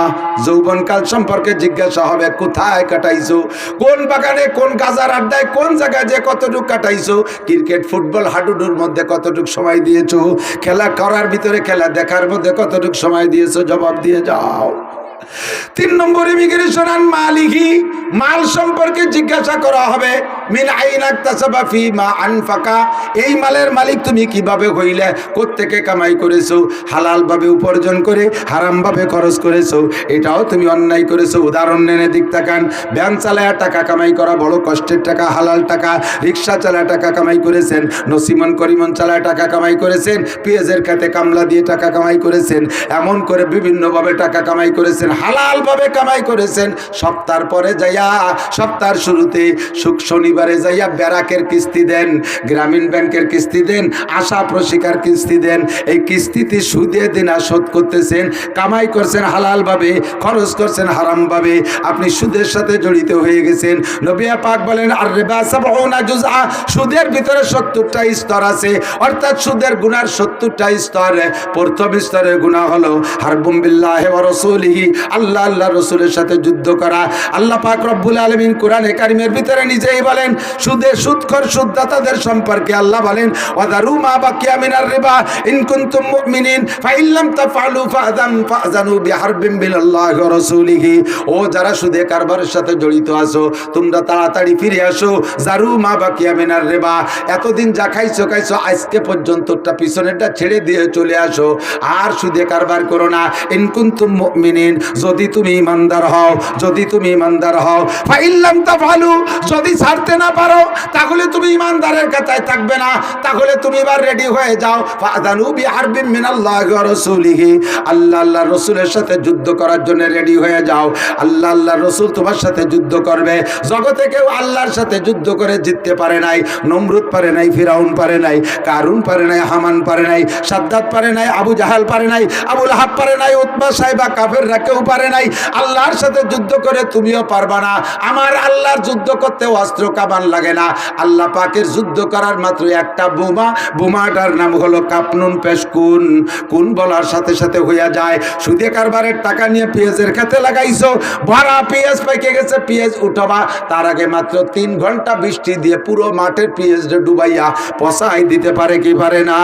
যৌবনকাল সম্পর্কে জিজ্ঞাসা হবে, কোথায় কাটাইছো, কোন বাগানে, কোন গাজার আড্ডায়, কোন জায়গায় যে কতটুকু কাটাইছো, ক্রিকেট ফুটবল হাডুডুর মধ্যে কতটুকু সময় দিয়েছো, খেলা করার ভিতরে খেলা দেখার মধ্যে কতটুকু সময় দিয়েছো, জবাব দিয়ে যাও। 3 নম্বর ইমিগ্রেশন আন মালিহি, মাল সম্পর্কে জিজ্ঞাসা করা হবে, মিন আইন ইকতাসাবা ফিমা আনফাকা, এই মালের মালিক তুমি কিভাবে হইলে, কোত্থেকে কামাই করেছো, হালাল ভাবে উপার্জন করে হারাম ভাবে খরচ করেছো, এটাও তুমি অন্যায় করেছো। উদাহরণ নেন, দিক তাকান। ব্যাংক চালায়া টাকা কামাই করা বড় কষ্টের টাকা, হালাল টাকা। রিক্সা চালায় টাকা কামাই করেছেন, নসিমন করিমন চালায় টাকা কামাই করেছেন, পেঁয়াজের খেতে কামলা দিয়ে টাকা কামাই করেছেন, এমন করে বিভিন্নভাবে টাকা কামাই করেছেন, হালাল ভাবে কামাই করেছেন। সপ্তাহের পরে যাইয়া, সপ্তাহের শুরুতে শনিবারে যাইয়া ব্যারাকের কিস্তি দেন, গ্রামীণ ব্যাংকের কিস্তি দেন, আশা প্রশিকার কিস্তি দেন। এই কিস্তিতে সুদে দিনা শোধ করতেছেন, কামাই করছেন হালাল ভাবে, খরচ করছেন হারাম ভাবে, আপনি সুদের সাথে জড়িত হয়ে গেছেন। নবী পাক বলেন, আর রিবা সাবউনা জুজআ, সুদের ভিতরে 70টা স্তর আছে, অর্থাৎ সুদের গুনার 70টা স্তর। প্রথম স্তরের গুনাহ হলো হারবুম বিল্লাহি ওয়া রাসূলিহি, আল্লাহ আল্লাহ রাসূলের সাথে যুদ্ধ করা। আল্লাহ পাক রব্বুল আলামিন কোরআনে কারিমের ভিতরে নিজেই বলেন, সুদখোর সুদদাতাদের সম্পর্কে আল্লাহ বলেন, ওয়াদারু মা বাকিয়া মিনার রিবা ইন কুনতুম মুমিনিন ফাইল্লাম তাফআলু ফাযানু বিহারবিন বিল্লাহি ওয়া রাসূলিহি। ও যারা সুদে কারবারের সাথে জড়িত আছো, তোমরা তাড়াতাড়ি ফিরে আসো। জারু মা বাকিয়া মিনার রিবা, এতদিন যা খাইছো আজকে পর্যন্তটা পিছনেরটা ছেড়ে দিয়ে চলে আসো, আর সুদে কারবার করো না। ইন কুনতুম মুমিনিন, যদি তুমি ইমানদার হও, যদি তুমি ইমানদার হও। ফাইল্লাম তাফআলু, যদি ছাড়তে না পারো তাহলে তুমি ইমানদারের কাতায় থাকবে না, তাহলে তুমি এবার রেডি হয়ে যাও। ফাযানু বিহারবিন মিনাল্লাহি ওয়া রাসূলিহি, আল্লাহ আল্লাহ রাসূলের সাথে যুদ্ধ করার জন্য রেডি হয়ে যাও। আল্লাহ আল্লাহ রাসূল তোমার সাথে যুদ্ধ করবে। জগতে কেউ আল্লাহর সাথে যুদ্ধ করে জিততে পারে নাই। নমরুদ পারে নাই, ফিরাউন পারে নাই, কারুন পারে নাই, হামান পারে নাই, সাদ্দাত পারে নাই, আবু জাহাল পারে নাই, আবু লাহাব পারে নাই, উতবা সাইবা কাফেররা কেউ পারে নাই। আল্লাহর সাথে যুদ্ধ করে তুমিও পারবা না। আমার আল্লাহর যুদ্ধ করতে অস্ত্র কামান লাগে না। আল্লাহ পাকের যুদ্ধ করার মাত্র একটা বোমা, বোমাটার নাম হলো কাপনুন পেশকুন। কোন বলার সাথে সাথে হইয়া যায়। সুদে কারবারের টাকা নিয়ে পেঁয়াজের খেতে লাগাইছো, ভরা পেঁয়াজ পেকে গেছে, পেঁয়াজ উঠাবা, তার আগে মাত্র 3 ঘন্টা বৃষ্টি দিয়ে পুরো মাঠের পেঁয়াজটা ডুবাইয়া পচাই দিতে পারে কি পারে না?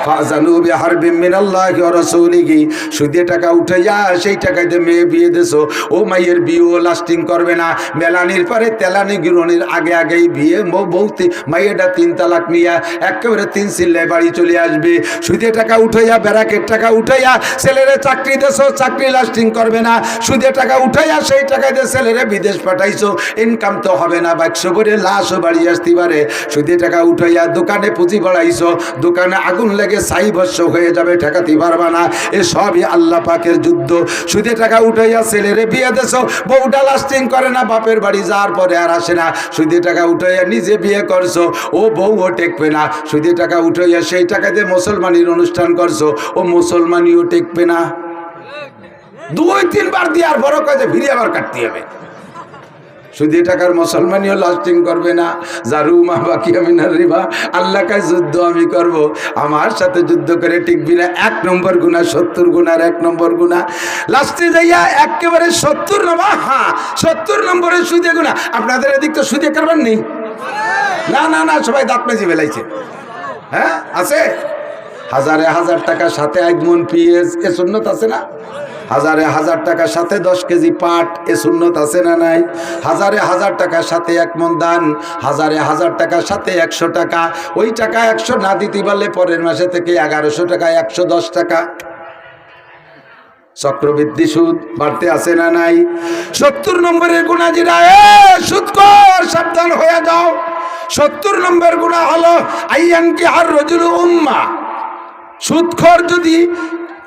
ফাযানু বিহারবিন মিনাল্লাহি ওয়া রাসূলিহি, সুদে টাকা উঠাইয়া সেই টাকাতে মেয়ে বিয়ে দেছো, ও মাইয়ের বিয়েও লাস্টিং করবে না। মেলানির পরে তেলানি গিরনির আগে আগেই বিয়ে, বউতে মাইয়েটা 3 তালাক নিয়া একেবারে 3 চিল্লায় বাড়ি চলে আসবে। সুদে টাকা উঠাইয়া, ব্যারাকের টাকা উঠাইয়া ছেলেরে চাকরি দেছো, চাকরি লাস্টিং করবে না। সুদে টাকা উঠাইয়া সেই টাকা দিয়ে ছেলেরে বিদেশ পাঠাইছো, ইনকাম তো হবে না, বাক্স করে লাশও বাড়ি আসতে পারে। সুদে টাকা উঠাইয়া দোকানে পুঁজি বাড়াইছো, দোকানে আগুন লেগে ছাই ভস্য হয়ে যাবে, ঠেকাতে পারবা না। এ সবই আল্লাহ পাকের যুদ্ধ। সুদে টাকা উঠাইয়া ছেলেরে বিয়ে দেছো, বউটা লাস্টিং করে না, বাপের বাড়ি যাওয়ার পরে আর আসে না। সুদে টাকা উঠাইয়া নিজে বিয়ে করছো, ও বউও টেকবে না। সুদে টাকা উঠাইয়া সেই টাকা দিয়ে মুসলমানির অনুষ্ঠান করছো, ও মুসলমানিও টেকবে না। 2-3 বার দিয়ে আর বড় কাজে ফিরে আবার কাটতে হবে। সুদে টাকার মুসলমানিও লাস্টিং করবে না। জারু মা বাকিয়া মিনার রিবা, আল্লাহ কাছে যুদ্ধ আমি করব, আমার সাথে যুদ্ধ করে টিকবি না। 1 নম্বর গুনাহ, 70 গুনার 1 নম্বর গুনাহ। লাস্টে যাইয়া একেবারে 70 নম্বর, হ্যাঁ 70 নম্বরের সুদে গুনাহ। আপনাদের এদিক তো সুদে কারবার নেই? না না না, সবাই দাঁত মেজে ফেলাইছে। হ্যাঁ আছে। হাজারে হাজার টাকার সাথে 1 মণ পেঁয়াজ, এ সুন্নত আছে না? হাজারে হাজার টাকার সাথে 10 কেজি পাট, এ সুন্নত আছে না নাই? হাজারে হাজার টাকার সাথে 1 মণ ধান, হাজারে হাজার টাকার সাথে 100 টাকা। ওই টাকা 100 না দিতে পারলে পরের মাসে থেকে 1100 টাকা, 110 টাকা। চক্রবৃদ্ধি সুদ বাড়তে আছে না নাই? 70 নম্বরের গুনাহ যেটা, সুদখোর সাবধান হয়ে যাও। 70 নম্বর গুনাহ হলো আইয়ান কি আর রজুল উম্মা।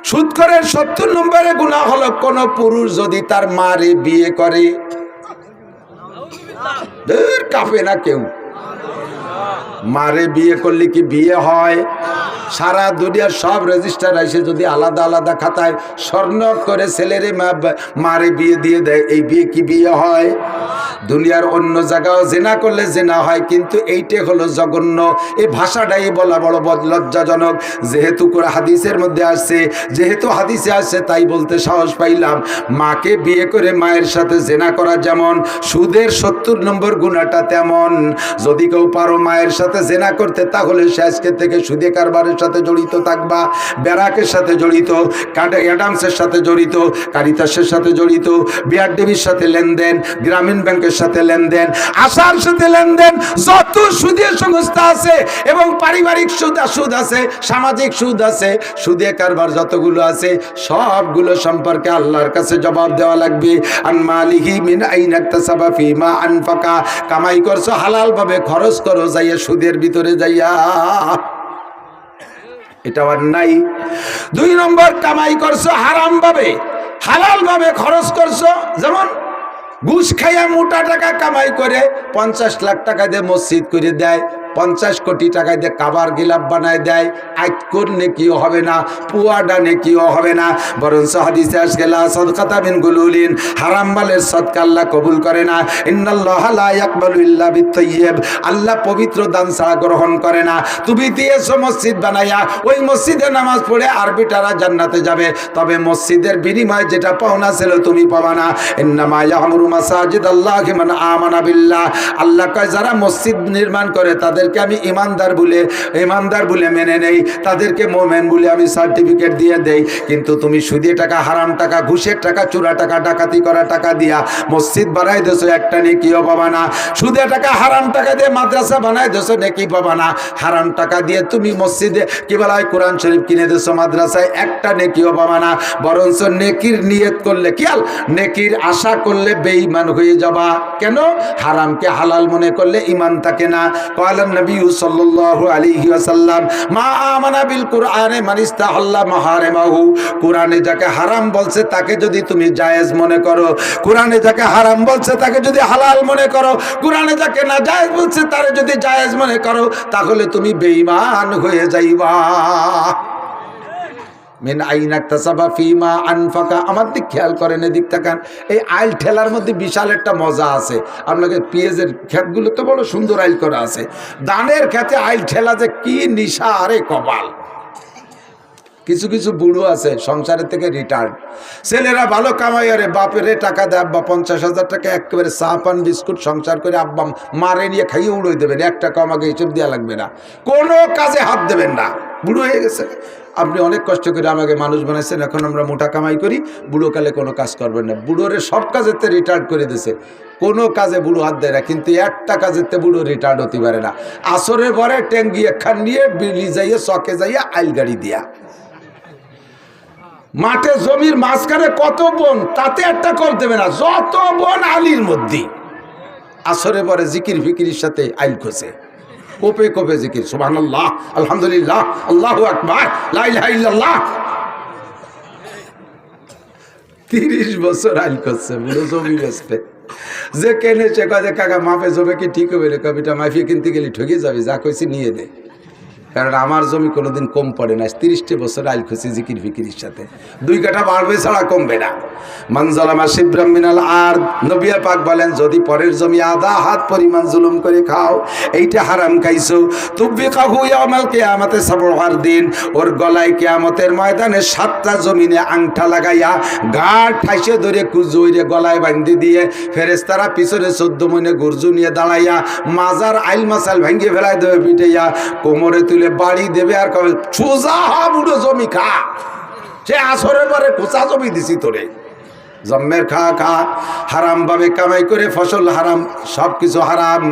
সুদখোরের 70 নম্বরের গুনাহ হলো কোন পুরুষ যদি তার মারে বিয়ে করে। কাঁপে না কেউ? মারে বিয়ে করলে কি বিয়ে হয়? সারা দুনিয়ার সব রেজিস্টার এসে যদি আলাদা আলাদা খাতায় স্বর্ণ করে ছেলেরে মারে বিয়ে দিয়ে দেয়, এই বিয়ে কি বিয়ে হয়? দুনিয়ার অন্য জায়গাও জেনা করলে জেনা হয়, কিন্তু এইটা হলো জঘন্য। এই ভাষাটাই বলা বড় লজ্জাজনক। যেহেতু হাদিসের মধ্যে আসছে, যেহেতু হাদিসে আসছে তাই বলতে সাহস পাইলাম। মাকে বিয়ে করে মায়ের সাথে জেনা করা যেমন, সুদের 70 নম্বর গুনাহটা তেমন। যদি কেউ পারো মায়ের সাথে জেনা করতে, তাহলে সে আজকে থেকে সুদে কারবারের সাথে জড়িত থাকবা, ব্যারাকের সাথে জড়িত, অ্যাডামসের সাথে জড়িত, কারিতাসের সাথে জড়িত, বিআরডিবির সাথে লেনদেন, গ্রামীণ ব্যাংকের সাথে লেনদেন, আশার সাথে লেনদেন, যত সুদের সংস্থা আছে এবং পারিবারিক সুদ আছে, সামাজিক সুদ আছে, সুদে কারবার যতগুলো আছে সবগুলো সম্পর্কে আল্লাহর কাছে জবাব দেওয়া লাগবে। আন মালিহি মিন আইনা ইকতাসাবা ফিমা আনফাকা, কামাই করছো হালাল ভাবে, খরচ করো যাইয়া সুদের ভিতরে যাইয়া, এটা অন্যায়। 2 নম্বর, কামাই করছো হারাম ভাবে, হালাল ভাবে খরচ করছো। যেমন ঘুষ খাইয়া মোটা টাকা কামাই করে 50 লাখ টাকা দিয়ে মসজিদ করে দেয়, 50 কোটি টাকা দিয়ে কাবার গিলাপ বানায় দেয়, আইতকুর নেকিও হবে না, পুয়াডা নেকিও হবে না। বরঞ্চ হাদিসে আসে লা সাদকাতা মিন গুলুলিন, হারাম মালের সদকা আল্লাহ কবুল করে না। ইন্নাল্লাহা লা ইয়াকবালু ইল্লা বিত-তাইয়্যিব, আল্লাহ পবিত্র দান ছাড়া গ্রহণ করে না। তুমি দিয়েছো মসজিদ বানাইয়া, ওই মসজিদে নামাজ পড়ে আরবিটারা জান্নাতে যাবে, তবে মসজিদের বিনিময়ে যেটা পাওনা ছিল তুমি পাবা না। ইন্নামা ইয়ামুরু মাসাজিদ আল্লাহি মান আমানা বিল্লাহ, আল্লাহ কয় যারা মসজিদ নির্মাণ করে তাদেরকে আমি ইমানদার বলে মেনে নেই, তাদেরকে মোমেন বলে আমি সার্টিফিকেট দিয়ে দেই। কিন্তু তুমি সুদে টাকা, হারাম টাকা, ঘুষের টাকা, চোরা টাকা, ডাকাতি করা টাকা দিয়া মসজিদ বানাই দেছো, একটা নেকিও পাবা না। সুদে টাকা, হারাম টাকা দিয়ে মাদ্রাসা বানাই দেছো, নেকি পাবা না। হারাম টাকা দিয়ে তুমি মসজিদে কি বলা হয় কোরআন শরীফ কিনে দেছো, মাদ্রাসায় একটা নেকিও পাবা না। বরঞ্চ নেকির নিয়ত করলে, খেয়াল, নেকির আশা করলে বেঈমান হয়ে যাবা। কেন? হারামকে হালাল মনে করলে ঈমান থাকে না। ক্বালান নবী সাল্লাল্লাহু আলাইহি ওয়াসাল্লাম মা আমানা বিল কুরআনে মান ইস্তাহাল্লা মাহারিমাহু, কুরআনে যাকে হারাম বলছে তাকে যদি তুমি জায়েজ মনে করো, কুরআনে যাকে হারাম বলছে তাকে যদি হালাল মনে করো, কুরআনে যাকে না জায়েজ বলছে তারে যদি জায়েজ মনে করো, তাহলে তুমি বেঈমান হয়ে যাইবা। মিন আইনা ইকতাসাবা ফিমা আনফাকা, আমার দিক খেয়াল করেন, এদিক তাকান। এই আইল ঠেলার মধ্যে বিশাল একটা মজা আছে। আপনাকে পেঁয়াজের ক্ষেতগুলো তো বড় সুন্দর আইল করা আছে, ধানের ক্ষেতে আইল ঠেলা যে কি নিশা, আরে কপাল। কিছু কিছু বুড়ো আছে সংসারের থেকে রিটায়ার্ড, ছেলেরা ভালো কামাই, আরে বাপেরে টাকা দেয়, আব্বা 50,000 টাকা একেবারে চা পান বিস্কুট সংসার করে আব্বা মারে নিয়ে খাইয়ে উড়োই দেবেন, 1 টাকা আমাকে হিসেব দেওয়া লাগবে না, কোনো কাজে হাত দেবেন না। বুড়ো হয়ে গেছে, আপনি অনেক কষ্ট করে আমাকে মানুষ বানাইছেন, এখন আমরা মোটা কামাই করি, বুড়োকালে কোনো কাজ করবেন না। বুড়োরে সব কাজেতে রিটায়ার্ড করে দিয়েছে, কোনো কাজে বুড়ো হাত দেয় না, কিন্তু একটা কাজেতে বুড়ো রিটায়ার্ড হতে পারে না। আসরের পরে ট্যাঙ্গি একখান নিয়ে বিলি যাইয়া চকে যাইয়া আইল গাড়ি দিয়া, মাঠে জমির মাঝখানে কত বন, তাতে একটা কল দেবে না, যত বন আলির মধ্যে। আসরে পরে জিকির ফিকিরির সাথে আইল খোঁজে, কোপে কোপে জিকির, সুবহানাল্লাহ, আলহামদুলিল্লাহ, আল্লাহু আকবার, লা ইলাহা ইল্লাল্লাহ। 30 বছর আইল করছে, বুড়ো জমি বেচবে। যে কেনেছে কাজে কাকা মাপে জমে কি ঠিক হবে রে, কবিটা মাফিয়ে কিনতে গেলে ঠকে যাবে, যা কইছি নিয়ে নে। কারণ আমার জমি কোনোদিন কম পড়ে না, 30টা বছর আইল খুশি জিকির ফিকিরির সাথে, 2 কাঠা বাড়বে ছাড়া কমবে না। মানজালামা শিবরাম মিনাল আরদ, নবী পাক বলেন যদি পরের জমি আধা হাত পরিমাণ জুলুম করে খাও, এইটা হারাম খাইছো, তুবিকাহু ইয়াউমাল কিয়ামাতে সাবউর দিন, ওর গলায় কিয়ামতের ময়দানে 7টা জমিনে আংটা লাগাইয়া গাঢ় ঠাইসে ধরে কুজুইরে গলায় বাঁধি দিয়ে ফেরেশতারা পিছনে 14 মহিনে গর্জু নিয়ে দাঁড়াইয়া মাজার আইল মাসাল ভাঙ্গিয়ে ফেলাই দেবে, পিটাইয়া কোমরে তুলে বাড়ি দেবে, আর কবে সোজা বুড়ো জমি খা, সে আসরের পরে কোচা জমি দিছি তোরে। জম্মের খা খা, হারাম ভাবে কামাই করে ফসল হারাম, সব কিছু হারাম।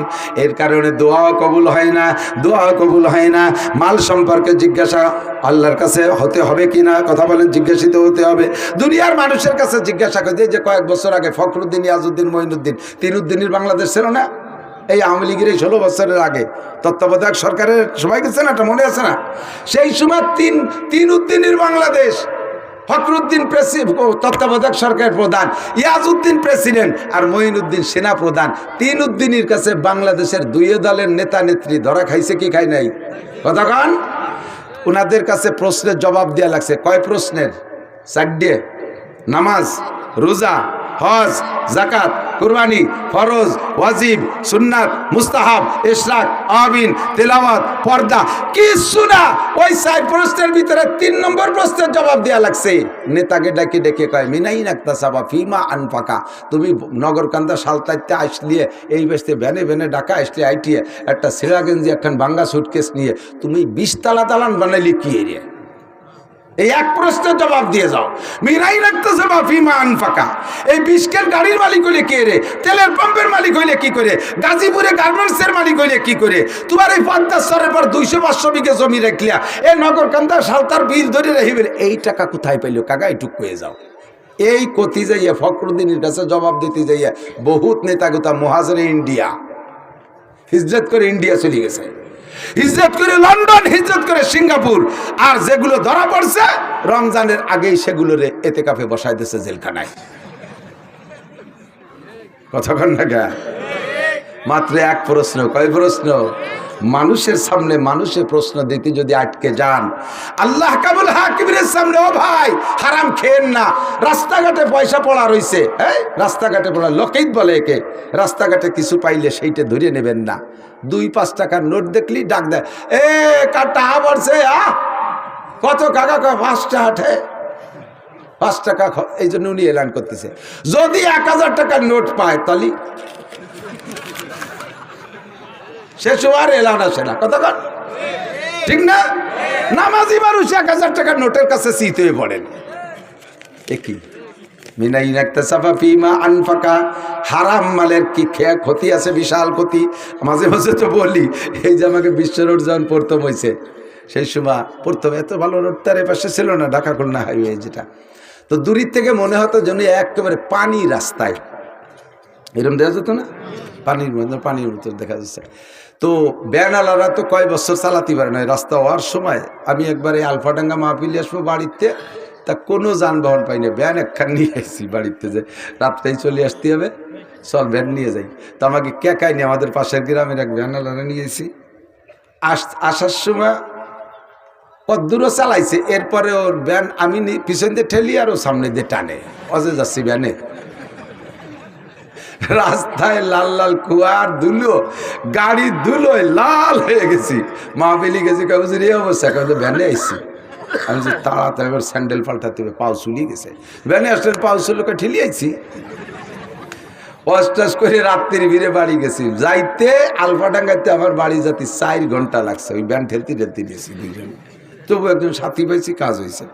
এর কারণে দোয়াও কবুল হয় না, দোয়াও কবুল হয় না। মাল সম্পর্কে জিজ্ঞাসা আল্লাহর কাছে হতে হবে কিনা, কথা বলেন, জিজ্ঞাসিত হতে হবে। দুনিয়ার মানুষের কাছে জিজ্ঞাসা করে যে কয়েক বছর আগে ফখরুদ্দিন, ইয়াজউদ্দিন, মঈনুদ্দিন, তিনউদ্দিনের বাংলাদেশ ছিল না? এই আওয়ামী লীগের এই 16 বছরের আগে তত্ত্বাবধায়ক সরকারের সময় গেছে না, এটা মনে আছে না? সেই সময় তিনউদ্দিনের বাংলাদেশ, ফখরুদ্দিন তত্ত্বাবধায়ক সরকারের প্রধান, ইয়াজউদ্দিন প্রেসিডেন্ট আর মঈনুদ্দিন সেনা প্রধান। তিনউদ্দিনের কাছে বাংলাদেশের দুই দলের নেতা নেত্রী ধরা খাইছে কি খাই নাই? কতক্ষণ ওনাদের কাছে প্রশ্নের জবাব দেওয়া লাগছে। কয় প্রশ্নের? 4টে। নামাজ, রোজা, হজ, যাকাত, কুরবানি, ফরজ, ওয়াজিব, সুন্নাত, মুস্তাহাব, ইশরাক, আমিন, তেলাওয়াত, পর্দা, কিছু না। ওই 4 প্রশ্নের ভিতরে 3 নম্বর প্রশ্নের জবাব দেওয়া লাগছে। নেতাকে ডেকে ডেকে কয় মিনাই নাক্তাসাবা ফিমা আনফাকা, তুমি নগরকান্দা সালতাইতে আসলিয়ে এই বেসতে ভ্যানে ভ্যানে ডাকা আসলে আইটিয়ে একটা ছেঁড়া গেঞ্জি একখান ভাঙ্গা সুটকেস নিয়ে তুমি 20 তালা দালান বানাইলি কি এরিয়া? এই এক প্রশ্নের জবাব দিয়ে যাও। মিনাই রাখতেছে বা ফিমা আনফাকা, এই 20 গাড়ির মালিক হইলে কে রে? তেলের পাম্পের মালিক হইলে কি করে? গাজীপুরে গার্মেন্টসের মালিক হইলে কি করে? তোমার এই 50 পর 200-500 বিঘে জমি রাখলিয়া এই নগরকান্দা সালতার বিল ধরে রাখিবেন, এই টাকা কোথায় পাইল কাকা? এইটুক হয়ে যাও। এই কতি যাইয়া ফখরুদ্দিনের কাছে জবাব দিতে যাইয়া বহুত নেতাগোতা মুহাজিরে ইন্ডিয়া হিজরত করে ইন্ডিয়া চলে গেছে, হিজরত করে লন্ডন, হিজরত করে সিঙ্গাপুর। আর যেগুলো ধরা পড়ছে রমজানের আগেই সেগুলোরে এতেকাফে বসাই দিয়েছে জেলখানায়। কতক্ষণ না গা? মাত্র এক প্রশ্ন। কয় প্রশ্ন? মানুষের সামনে মানুষের প্রশ্ন দিতে যদি আটকে যান, আল্লাহ কাবুল হাকিমের সামনে ও ভাই হারাম খেয়েন না। রাস্তাঘাটে পয়সা পড়া রইছে, হ্যাঁ রাস্তাঘাটে পড়া লকেট বলে একে। রাস্তাঘাটে কিছু পাইলে সেইটা ধরে নেবেন না। 2-5 টাকার নোট দেখলি ডাক দেয়, এ কার টাকা পড়ছে? কত কাকা? 5 টাকা। 5 টাকা। এই জন্য উনি এলান করতেছে যদি 1000 টাকার নোট পায় তাহলে শেষ আর এলান আসে না। কতক্ষণ? ঠিক না? নামাজি মানুষ 1000 টাকার নোটের কাছে শীত হয়ে পড়েন। একই মিনাই নাক্তাসাফা ফিমা আনফাকা, হারাম মালের কি ক্ষতি আছে, বিশাল ক্ষতি। মাঝে মাঝে তো বলি, এই যে আমাকে বিশ্ব রোড যখন প্রথম হয়েছে সেই সময় প্রথম এত ভালো রোড তার এপাশে ছিল না, ঢাকা খুলনা হাইওয়ে যেটা। তো দূরের থেকে মনে হতো যেন একেবারে পানি রাস্তায়, এরকম দেখা যেত না, পানির মতো দেখা যাচ্ছে। তো ব্যানালারা তো কয় বছর চালাতে পারে না রাস্তা হওয়ার সময়। আমি একবারে আলফাডাঙ্গা মাহফিলে আসবো বাড়িতে, তা কোনো যানবাহন পাই না, ভ্যান একখান নিয়ে আসছি বাড়িতে, যে রাত্রেই চলে আসতে হবে, চল ভ্যান নিয়ে যাই। তো আমাকে কেকাইনি, আমাদের পাশের গ্রামের এক ভ্যানালারা নিয়েছি। আসার সময় কদ্দূরও চালাইছে, এরপরে ওর ভ্যান আমি পিছন দিয়ে ঠেলি আর ও সামনে দিয়ে টানে, অজে যাচ্ছি ভ্যানে। রাস্তায় লাল লাল কুয়ার ধুলো, গাড়ি ধুলোয় লাল হয়ে গেছি। মাহফিলি গেছি, কাগজের এই অবস্থা, কাগজে ভ্যানে আইসি। আমি যে তাড়াতাড়ি এবার স্যান্ডেল পাল্টাতে হবে, পাও চুলিয়ে গেছে। ভ্যানে আসলে পাও চুলোকে ঠেলি আইছি, অষ্টাস করে রাত্রির ভিড়ে বাড়ি গেছি। যাইতে আলফাডাঙ্গাতে আমার বাড়ি যাতে 4 ঘন্টা লাগছে, ওই ভ্যান ঠেলতে গেছি 2 জন। তবু একজন সাথী পাইছি, কাজ হয়েছে।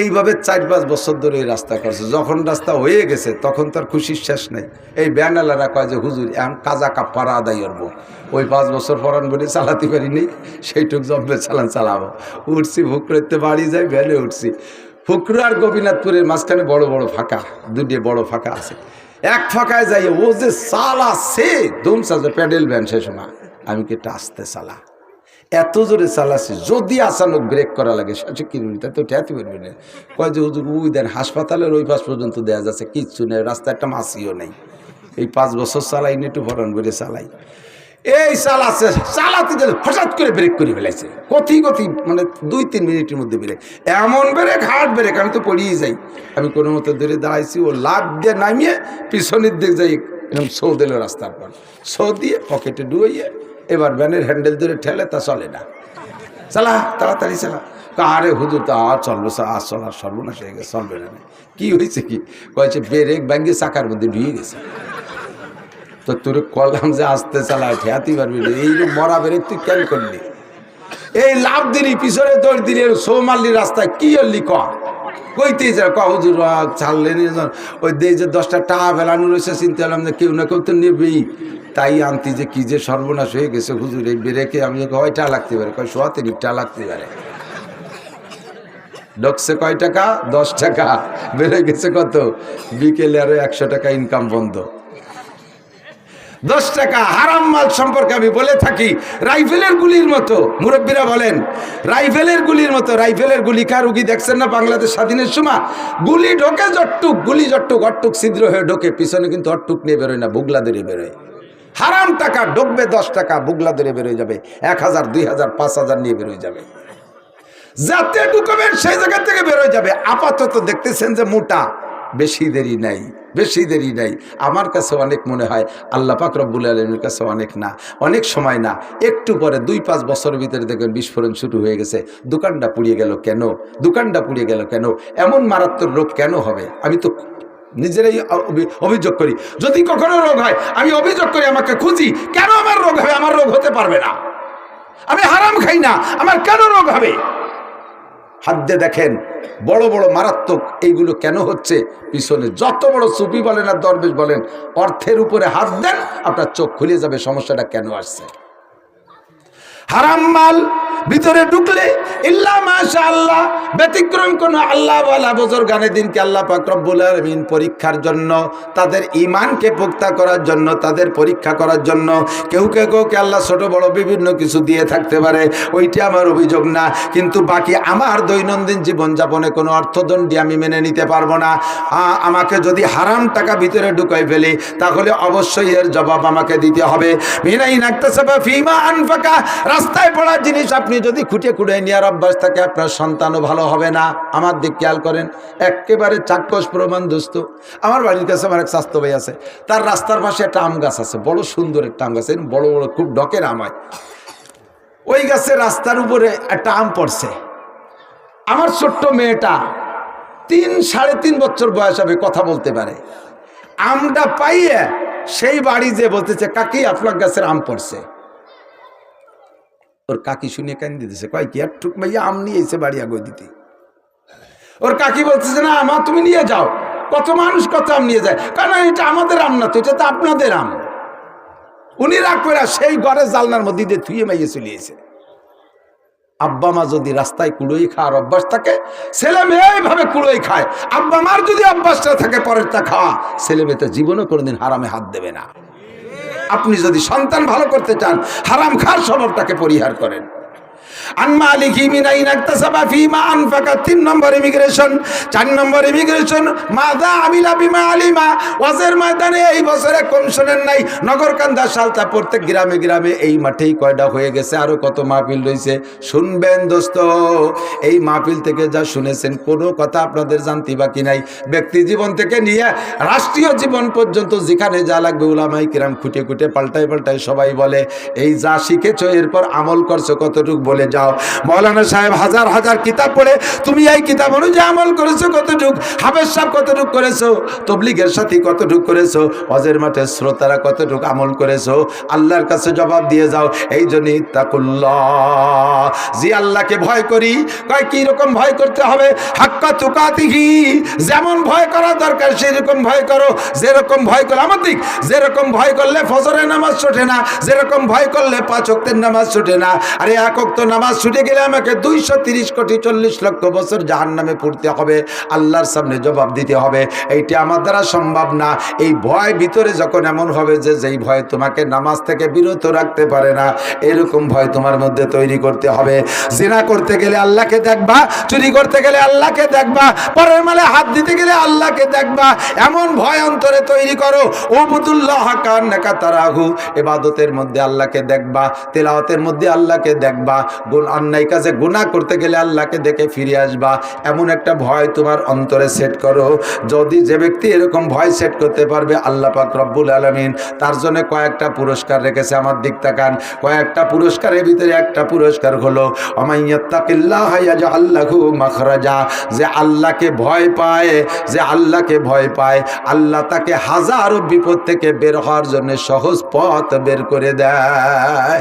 এইভাবে 4-5 বছর ধরে এই রাস্তা করছে। যখন রাস্তা হয়ে গেছে তখন তার খুশির শেষ নেই। এই ব্যানালারা কয় যে হুজুর এখন কাজা কাপ্পারা আদায় করবো, ওই 5 বছর পরান বলে চালাতে পারিনি, সেইটুক জব্বে চালাবো। উঠছি ফুকরোতে, বাড়ি যাই ভ্যানে উঠছি। ফুকরো আর গোপীনাথপুরের মাঝখানে বড় বড় ফাঁকা, 2টে বড় ফাঁকা আছে। এক ফাঁকায় যাই, ও যে চালাচ্ছে দুমসা, যে প্যাডেল ভ্যান, সে সময় আমি কি একটা আস্তে চালা, এত জোরে চালাচ্ছে, যদি আচানক ব্রেক করা লাগে 60 কিলোমিটার তো ঠেতে পারবে না। কয় যে হুজুর ওই দেন হাসপাতালের ওই পাশ পর্যন্ত দেওয়া যাচ্ছে, কিচ্ছু নেই, রাস্তা একটা মাছিও নেই। এই 5 বছর চালাই নি, একটু ফরান করে চালাই। এই চালাচ্ছে, চালাতে গেলে হঠাৎ করে ব্রেক করে ফেলাইছে, কতি মানে 2-3 মিনিটের মধ্যে ব্রেক, এমন ব্রেক, হার্ড ব্রেক, আমি তো পড়িয়ে যাই। আমি কোনো মতো ধরে দাঁড়াইছি, ও লাভ দিয়ে নামিয়ে পিছনের দিকে যাই, এরকম সৌ দিল রাস্তার পর, সৌ দিয়ে পকেটে ডুইয়ে এবার ভ্যানের হ্যান্ডেল ধরে ঠেলে, তা চলে না, চালা তাড়াতাড়ি চালা। আরে হুজুর তা আর চলবে, আর চলার সর্বনাশ হয়ে গেছে, চলবে না। কি হয়েছে কি? কয়েছে ব্রেক ব্যাঙ্গে চাকার মধ্যে ঢুয়ে গেছে। তো তোর কলাম যে আসতে চালা, ঠেয়াতে পারবি না, এই মরা ব্রেক তুই কেন করলি? এই লাভ দিলি, পিছনে দৌড় দিলি, সৌ মারলি রাস্তায়, কি হলি ক? কইতেই যা হুজুর ছাড়লেন ওই দিয়ে যে 10টা টাকা ফেলানো রয়েছে, চিন্তা করলাম যে কেউ না কেউ তো নেবেই, তাই আনতি যে কি যে সর্বনাশ হয়ে গেছে হুজুর এই বেরেকে। আমি কয় টাকা লাগতে পারে, কয় 30 টাকা লাগতে পারে। ঢুকছে কয় টাকা? 10 টাকা। বেড়ে গেছে কত? বিকেলে আরো 100 টাকা ইনকাম বন্ধ। 10 টাকা হারাম মাল সম্পর্কে আমি বলে থাকি রাইফেলের গুলির মতো। মুরব্বীরা বলেন রাইফেলের গুলির মতো। রাইফেলের গুলি কার রুগী দেখছেন না বাংলাদেশ স্বাধীনের সময়? গুলি ঢোকে জট্টুক, গুলি জট্টুক, অট্টুক ছিদ্র হয়ে ঢোকে, পিছনে কিন্তু অট্টুক নিয়ে বেরোয় না, বুগলা ধরে বেরোয়। হারাম টাকা ঢুকবে 10 টাকা, বুগলা ধরে বেরোয় যাবে, 1000, 2000, 5000 নিয়ে বেরোয় যাবে। যাতে ঢুকবেন সেই জায়গা থেকে বেরোয় যাবে। আপাতত দেখতেছেন যে মোটা, বেশি দেরি নাই, বেশি দেরি নাই। আমার কাছে অনেক মনে হয়, আল্লাহ পাক রব্বুল আলামিনের কাছে অনেক না, অনেক সময় না, একটু পরে 2-5 বছরের ভিতরে দেখবেন বিস্ফোরণ শুরু হয়ে গেছে। দোকানটা পুড়িয়ে গেল কেন? দোকানটা পুড়িয়ে গেল কেন? এমন মারাত্মক রোগ কেন হবে? আমি তো নিজেরাই অভিযোগ করি, যদি কখনো রোগ হয় আমি অভিযোগ করি, আমাকে খুঁজি, কেন আমার রোগ হবে? আমার রোগ হতে পারবে না, আমি হারাম খাই না, আমার কেন রোগ হবে? হাত দিয়ে দেখেন বড় বড় মারাত্মক এইগুলো কেন হচ্ছে? পিছনে যত বড় সুফি বলেন আর দরবেশ বলেন, অর্থের উপরে হাত দেন, আপনার চোখ খুলে যাবে সমস্যাটা কেন আসছে। হারাম মাল ভিতরে ঢুকলে ইল্লা মাশাআল্লাহ, ব্যতিক্রম কোন আল্লাহ ওয়ালা বুজুর্গানে দিনকে আল্লাহ পাক রব্বুল আলামিন পরীক্ষার জন্য, তাদের ঈমানকে পুক্তা করার জন্য, তাদের পরীক্ষা করার জন্য কেউ আল্লাহ ছোট বড় বিভিন্ন কিছু দিয়ে থাকতে পারে, ওইটা আমার অভিযোগ না। কিন্তু বাকি আমার দৈনন্দিন জীবনযাপনে কোনো অর্থদণ্ডী আমি মেনে নিতে পারবো না। আমাকে যদি হারাম টাকা ভিতরে ঢুকাই ফেলি, তাহলে অবশ্যই এর জবাব আমাকে দিতে হবে। মিনাই নাকতাসাবা ফিমা আনফাকা, রাস্তায় পড়া জিনিস আপনি যদি খুঁটে খুঁটে নেওয়ার অভ্যাস থাকে, আপনার সন্তানও ভালো হবে না। আমার দিক খেয়াল করেন, একেবারে চাক্ষুষ প্রমাণ দোস্ত। আমার বাড়ির কাছে আমার এক স্বাস্থ্য ভাই আছে, তার রাস্তার পাশে একটা আম গাছ আছে, বড় সুন্দর একটা আম গাছ, বড় বড় খুব ডকের আম হয়। ওই গাছে রাস্তার উপরে একটা আম পড়ছে। আমার ছোট্ট মেয়েটা 3-3.5 বছর বয়স হবে, কথা বলতে পারে। আমটা পাইয়ে সেই বাড়ি যে বলতেছে, কাকি আপনার গাছের আম পড়ছে। ওর কাকি শুনে কান্দি দিতেছে, কয় কি আর ঠুক ভাইয়া আম নিয়ে এসে বাড়ি আগে দিতে। ওর কাকি বলতেছে, না আমা তুমি নিয়ে যাও। কত মানুষ কত আম নিয়ে যায়, কারণ এটা আমাদের আম না তো, এটা তো আপনাদের আম। উনি রাগ করে সেই ঘরে জালনার মধ্যে দিয়ে থুয়ে মাইয়ে চলিয়েছে। আব্বা মা যদি রাস্তায় কুড়োই খাওয়ার অভ্যাস থাকে, ছেলে মেয়ে এইভাবে কুড়োই খায়। আব্বা মার যদি অভ্যাসটা থাকে পরেরটা খাওয়া, ছেলে মেয়ে তো জীবনও কোনোদিন হারামে হাত দেবে না। আপনি যদি সন্তান ভালো করতে চান, হারাম খাওয়ার স্বভাবটাকে পরিহার করেন। তিন নম্বর ইমিগ্রেশন। 4 নম্বর ইমিগ্রেশন, মাদা আমিলা বিমা আলিমা। ওয়াজের ময়দানে এই বছরে কম শোনেন নাই, নগরকান্দা সালতা প্রত্যেক গ্রামে গ্রামে এই মাঠেই কয়টা হয়ে গেছে, আরো কত মাহফিল রয়েছে। শুনবেন দোস্ত, এই মাহফিল থেকে যা শুনেছেন কোনো কথা আপনাদের জানতে বাকি নাই। ব্যক্তি জীবন থেকে নিয়ে রাষ্ট্রীয় জীবন পর্যন্ত যেখানে যা লাগবে উলামায়ে কিরাম খুঁটে খুঁটে পাল্টায় পাল্টায় সবাই বলে, এই যা শিখেছো এরপর আমল করছো কতটুকু বলে যাও। মৌলানা সাহেব হাজার হাজার কিতাব পড়ে, তুমি এই কিতাব অনুযায়ী আমল করেছো কতটুক? হাফেজ সাহেব কতটুক করেছো? তবলিগের সাথী কতটুক করেছো? হজের মাঠে শ্রোতারা কতটুক আমল করেছো? আল্লাহর কাছে জবাব দিয়ে যাও। এই জন্য ইত্তাকুল্লাহ, যে আল্লাহকে ভয় করি। কয় কি রকম ভয় করতে হবে? হাক্কা তুকাতিহি, যেমন ভয় করা দরকার সেরকম ভয় করো। যেরকম ভয় করো, আমার দিক, যেরকম ভয় করলে ফজরের নামাজ ছুটে না, যেরকম ভয় করলে 5 ওয়াক্তের নামাজ ছুটে না। আরে 1 ওয়াক্ত নামাজ ছুটে গেলে আমাকে 230 কোটি 40 লক্ষ বছর জাহান্নামে পড়তে হবে, আল্লাহর সামনে জবাব দিতে হবে। এইটা আমার দ্বারা সম্ভব না। এই ভয় ভিতরে যখন এমন হবে যে যেই ভয় তোমাকে নামাজ থেকে বিরত রাখতে পারে না, এরকম ভয় তোমার মধ্যে তৈরি করতে হবে। জিনা করতে গেলে আল্লাহকে দেখবা, চুরি করতে গেলে আল্লাহকে দেখবা, পরের মালে হাত দিতে গেলে আল্লাহকে দেখবা। এমন ভয় অন্তরে তৈরি করো। উবুদুল্লাহ কান্নাকা তারাহু, ইবাদতের মধ্যে আল্লাহকে দেখবা, তেলাওয়াতের মধ্যে আল্লাহকে দেখবা, অন্যায় কাজে গুনাহ করতে গেলে আল্লাহকে দেখে ফিরে আসবা। এমন একটা ভয় তোমার অন্তরে সেট করো। যদি যে ব্যক্তি এরকম ভয় সেট করতে পারবে, আল্লাহ পাক রব্বুল আলামিন তার জন্য কয়েকটা পুরস্কার রেখেছে। আমার দিক তাকান, কয়েকটা পুরস্কারের ভিতরে একটা পুরস্কার হলো ওমাইয়াত্তাকিল্লাহ ইয়াজআল লাহু মাখরাজা। যে আল্লাহকে ভয় পায়, যে আল্লাহকে ভয় পায়, আল্লাহ তাকে হাজারো বিপদ থেকে বের হওয়ার জন্য সহজ পথ বের করে দেয়।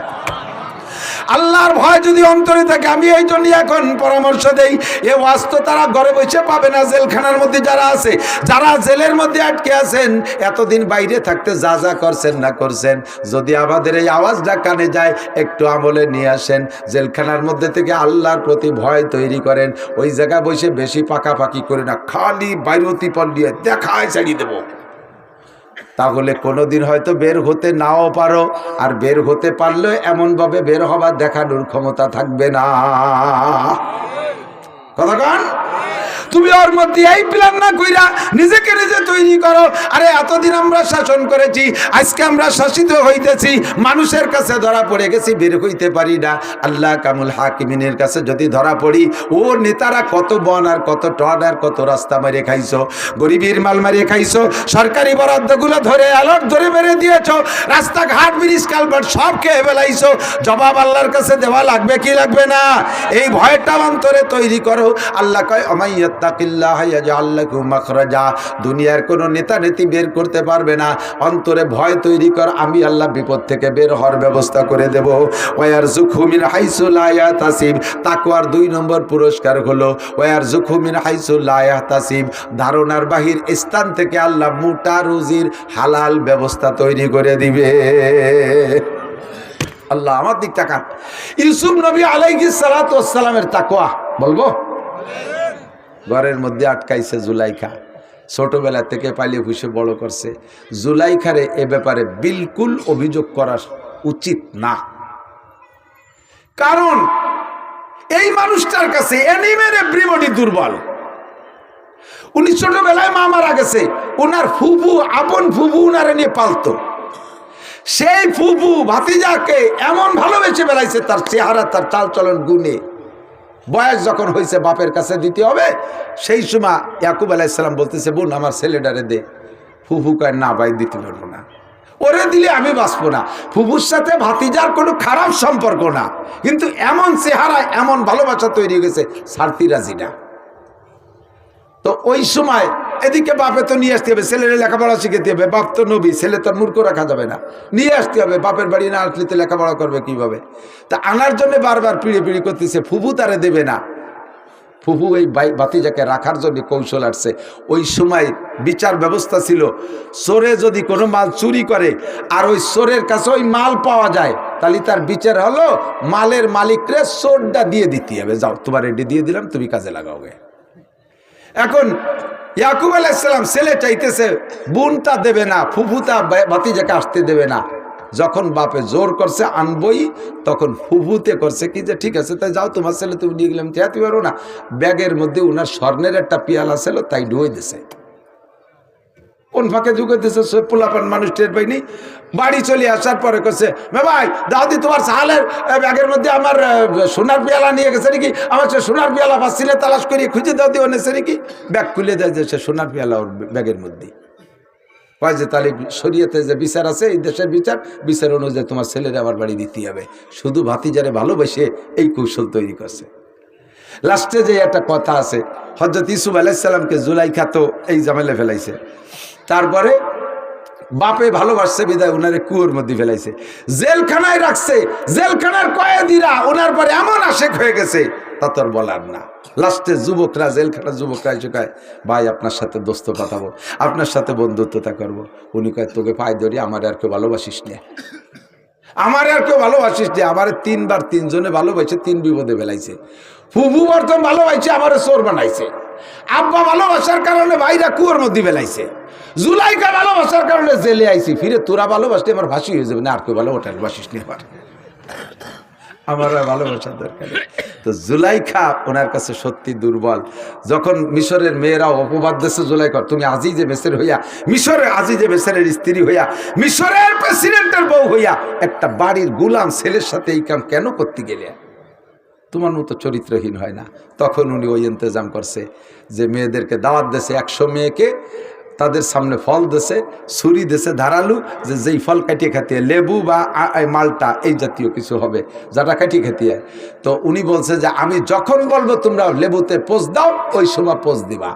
আল্লাহর ভয় যদি অন্তরে থাকে, আমি এই জন্য এখন পরামর্শ দেই, এ ওয়াজ তো তারা ঘরে বসে পাবে না। জেলখানার মধ্যে যারা আছে, যারা জেলের মধ্যে আটকে আছেন, এতদিন বাইরে থাকতে যা যা করছেন না করছেন, যদি আমাদের এই আওয়াজটা কানে যায়, একটু আমলে নিয়ে আসেন। জেলখানার মধ্যে থেকে আল্লাহর প্রতি ভয় তৈরি করেন। ওই জায়গায় বসে বেশি পাকাপাকি করে না, খালি বাইরতি পল দিয়ে দেখায় ছাড়িয়ে দেবো। তাহলে কোনোদিন হয়তো বের হতে নাও পারো, আর বের হতে পারলেও এমনভাবে বের হবার দেখানোর ক্ষমতা থাকবে না। কথা কন? তুমি ওর মধ্যে এই প্ল্যান না কইরা নিজেকে নিজে তৈরি করো। আরে এতদিন আমরা শাসন করেছি, আজকে আমরা শাসিত হইতেছি, মানুষের কাছে ধরা পড়ে গেছি, বের হইতে পারি না। আল্লাহ কামুল হাকিমিনের কাছে যদি ধরা পড়ি, ও নেতারা কত বন আর কত টন আর কত রাস্তা মেরে খাইছো, গরিবের মাল মারিয়ে খাইছো, সরকারি বরাদ্দগুলো ধরে অ্যালার্ট ধরে মেরে দিয়েছো, রাস্তাঘাট ব্রিজ কালভার্ট সব খেয়ে ফেলাইছো। জবাব আল্লাহর কাছে দেওয়া লাগবে কি লাগবে না? এই ভয়টা অন্তরে তৈরি করো। আল্লাহ কয় আমাইয়াত দুনিয়ার কোন নেতা নেত্রী বের করতে পারবে না। অন্তরে ভয় তৈরি কর, আমি আল্লাহ বিপদ থেকে বের হওয়ার ব্যবস্থা করে দেব। ওয়ারযুকহু মিন হাইসু লা ইয়াহতাসিব, তাকওয়ার 2 নম্বর পুরস্কার হলো ওয়ারযুকহু মিন হাইসু লা ইয়াহতাসিব, ধারণার বাহির স্থান থেকে আল্লাহ মোটা রুজির হালাল ব্যবস্থা তৈরি করে দিবে। আল্লাহ আমার দিক তাকান। ইউসুফ নবী আলাইহিস সালাতু ওয়াস সালামের তাকওয়া বলবো। ঘরের মধ্যে আটকাইছে জুলাইখা, ছোটবেলা থেকে পালিয়ে পুষে বড় করছে। জুলাইখারে এ ব্যাপারে বিলকুল অভিযোগ করা উচিত না, কারণ এই মানুষটার কাছে এনিমের এভরিবডি দুর্বল। উনি ছোটবেলায় মা মারা গেছে, ওনার ফুফু, আপন ফুফু উনারে নিয়ে পালতো। সেই ফুফু ভাতিজাকে এমন ভালোবেসে বেলাইছে, তার চেহারা, তার চালচলন গুণে। বয়স যখন হয়েছে বাপের কাছে দিতে হবে, সেই সময় ইয়াকুব আলাইহিস সালাম বলতেছে, বোন আমার ছেলেটারে দে। ফুফু কয় না ভাই, দিতে পারবো না, ওরে দিলে আমি বাঁচবো না। ফুফুর সাথে ভাতিজার কোনো খারাপ সম্পর্ক না, কিন্তু এমন চেহারা, এমন ভালোবাসা তৈরি হয়েছে, ছাড়তি রাজি না। তো ওই সময় এদিকে বাপে তো নিয়ে আসতে হবে, ছেলের লেখাপড়া শিখাতে হবে। বাপ তো নবী, ছেলে তো মূর্খ রাখা যাবে না, নিয়ে আসতে হবে। বাপের বাড়ি না আসলে তো লেখাপড়া করবে কিভাবে? তা আনার জন্য বারবার পিড়ি পিড়ি করতেছে, ফুফু তারে দেবে না। ফুফু এই ভাতিজাকে রাখার জন্য কৌশল আসছে। ওই সময় বিচার ব্যবস্থা ছিল, চোরে যদি কোনো মাল চুরি করে আর ওই চোরের কাছে ওই মাল পাওয়া যায়, তাহলে তার বিচার হলো মালের মালিকরে চোরটা দিয়ে দিতে হবে। যাও, তোমার এটি দিয়ে দিলাম, তুমি কাজে লাগাওগে। এখন ইয়াকুব আলাইহিস সালাম ছেলে চাইতেছে, বোনটা দেবে না, ফুফুতা ভাতিজাকে আসতে দেবে না। যখন বাপে জোর করছে আনবই, তখন ফুফুতে করছে কি যে ঠিক আছে তাই যাও, তোমার ছেলে তুমি নিয়ে গেলাম, চেয়াতে পারো না। ব্যাগের মধ্যে উনার স্বর্ণের একটা পিয়ালা ছিল, তাই ডুয়ে দিছে। কোন ফাঁকে ঢুকে দিছে, পোলাপান মানুষ টের পাইনি। বাড়ি চলে আসার পরে করছে, মে ভাই দাদি তোমার সাহালের ব্যাগের মধ্যে আমার সোনার পেয়ালা নিয়ে গেছে নাকি? আমার সে সোনার পেয়ালা পাচ্ছিলে, তালাশ করিয়ে খুঁজে দাও দিয়ে এনেছে নাকি? ব্যাগ খুলে দেয় যে সে সোনার পেয়ালা ওর ব্যাগের মধ্যে। কয় যে তাহলে শরীয়তে যে বিচার আছে, এই দেশের বিচার অনুযায়ী তোমার ছেলেরা আমার বাড়ি দিতে হবে। শুধু ভাতিজারে ভালোবেসে এই কৌশল তৈরি করছে। লাস্টে যে একটা কথা আছে, হযরত ইউসুফ আলাইহিস সালামকে জুলাইখা তো এই জামেলে ফেলাইছে, তারপরে বাপে ভালোবাসছে বিদায় উনারে কুয়োর মধ্যে ফেলাইছে, জেলখানায় রাখছে। জেলখানার কয়েদিরা ওনার পরে এমন আশেক হয়ে গেছে, তা তো আর বলার না। লাস্টে যুবকরা, জেলখানার যুবকরা এসে কয়, ভাই আপনার সাথে দোস্ত পাঠাবো, আপনার সাথে বন্ধুত্বতা করবো। উনি কয়, তোকে পায়ে ধরি, আমার আর কেউ ভালোবাসিস নে, আমার আর কেউ ভালোবাসিস নে। আমার 3 বার 3 জনে ভালোবাসে, 3 বিপদে ফেলাইছে। ফুফু প্রথম ভালোবাসে, আমার চোর বানাইছে। আব্বা ভালোবাসার কারণে ভাইরা কুয়োর মধ্যে ফেলাইছে। জুলাইখা ভালোবাসার কারণে জেলে আইছি। ফিরে তোরা ভালোবাসতে আমার ফাঁসি হয়ে যাবে না, আর কেউ ভালোবাসিস নি আমার আর ভালোবাসার দরকার। তো জুলাইখা ওনার কাছে সত্যি দুর্বল। যখন মিশরের মেয়েরাও অপবাদ দিয়েছে জুলাইখা, তুমি আজিজে মিসর হইয়া, মিশরের আজিজে মিসরের স্ত্রী হইয়া, মিশরের প্রেসিডেন্টের বউ হইয়া একটা বাড়ির গোলাম ছেলের সাথে এই কাম কেন করতে গেলে? তোমার মতো চরিত্রহীন হয় না। তখন উনি ওই ইন্তজাম করছে যে মেয়েদেরকে দাওয়াত দিয়েছে, 100 মেয়েকে তাদের সামনে ফল দিয়েছে, ছুরি দিয়েছে ধারালু, যে যেই ফল কাটিয়ে খাতে, লেবু বা মালটা এই জাতীয় কিছু হবে, যাটা কাটিয়ে খেতে। তো উনি বলছে যে আমি যখন বলবো তোমরা লেবুতে পোজ দাও, ওই সময় পোজ দিবা।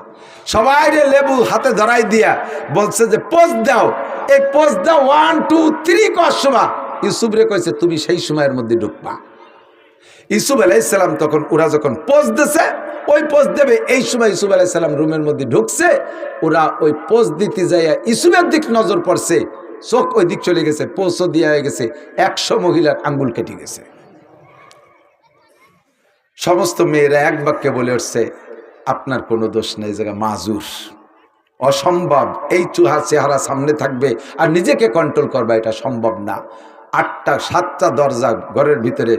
সবাই লেবু হাতে ধরাই দিয়া বলছে যে পোজ দাও, এই পোজ দাও 1 2 3 কর সময়। ইউসুফ রে কইছে তুমি সেই সময়ের মধ্যে ঢুকবা। ইউসুফ আলাইহিসসালাম তখন ওরা যখন পোজ দিছে, ওই পোজ দেবে, এই সময় ইউসুফ আলাইহিসসালাম রুমের মধ্যে ঢুকছে। ওরা ওই পোজ দিতে যাইয়া ইউসুফের দিক নজর পড়ছে, চোখ ওই দিক চলে গেছে, পোজও দিয়া হয়ে গেছে। 100 মহিলার আঙ্গুল কেটে গেছে। সমস্ত মেয়েরা এক বাক্যে বলে উঠছে, আপনার কোনো দোষ নেই, জায়গা মাজুর, অসম্ভব। এই চুহা চেহারা সামনে থাকবে আর নিজেকে কন্ট্রোল করবা, এটা সম্ভব না। 7টা দরজা ঘরের ভিতরে।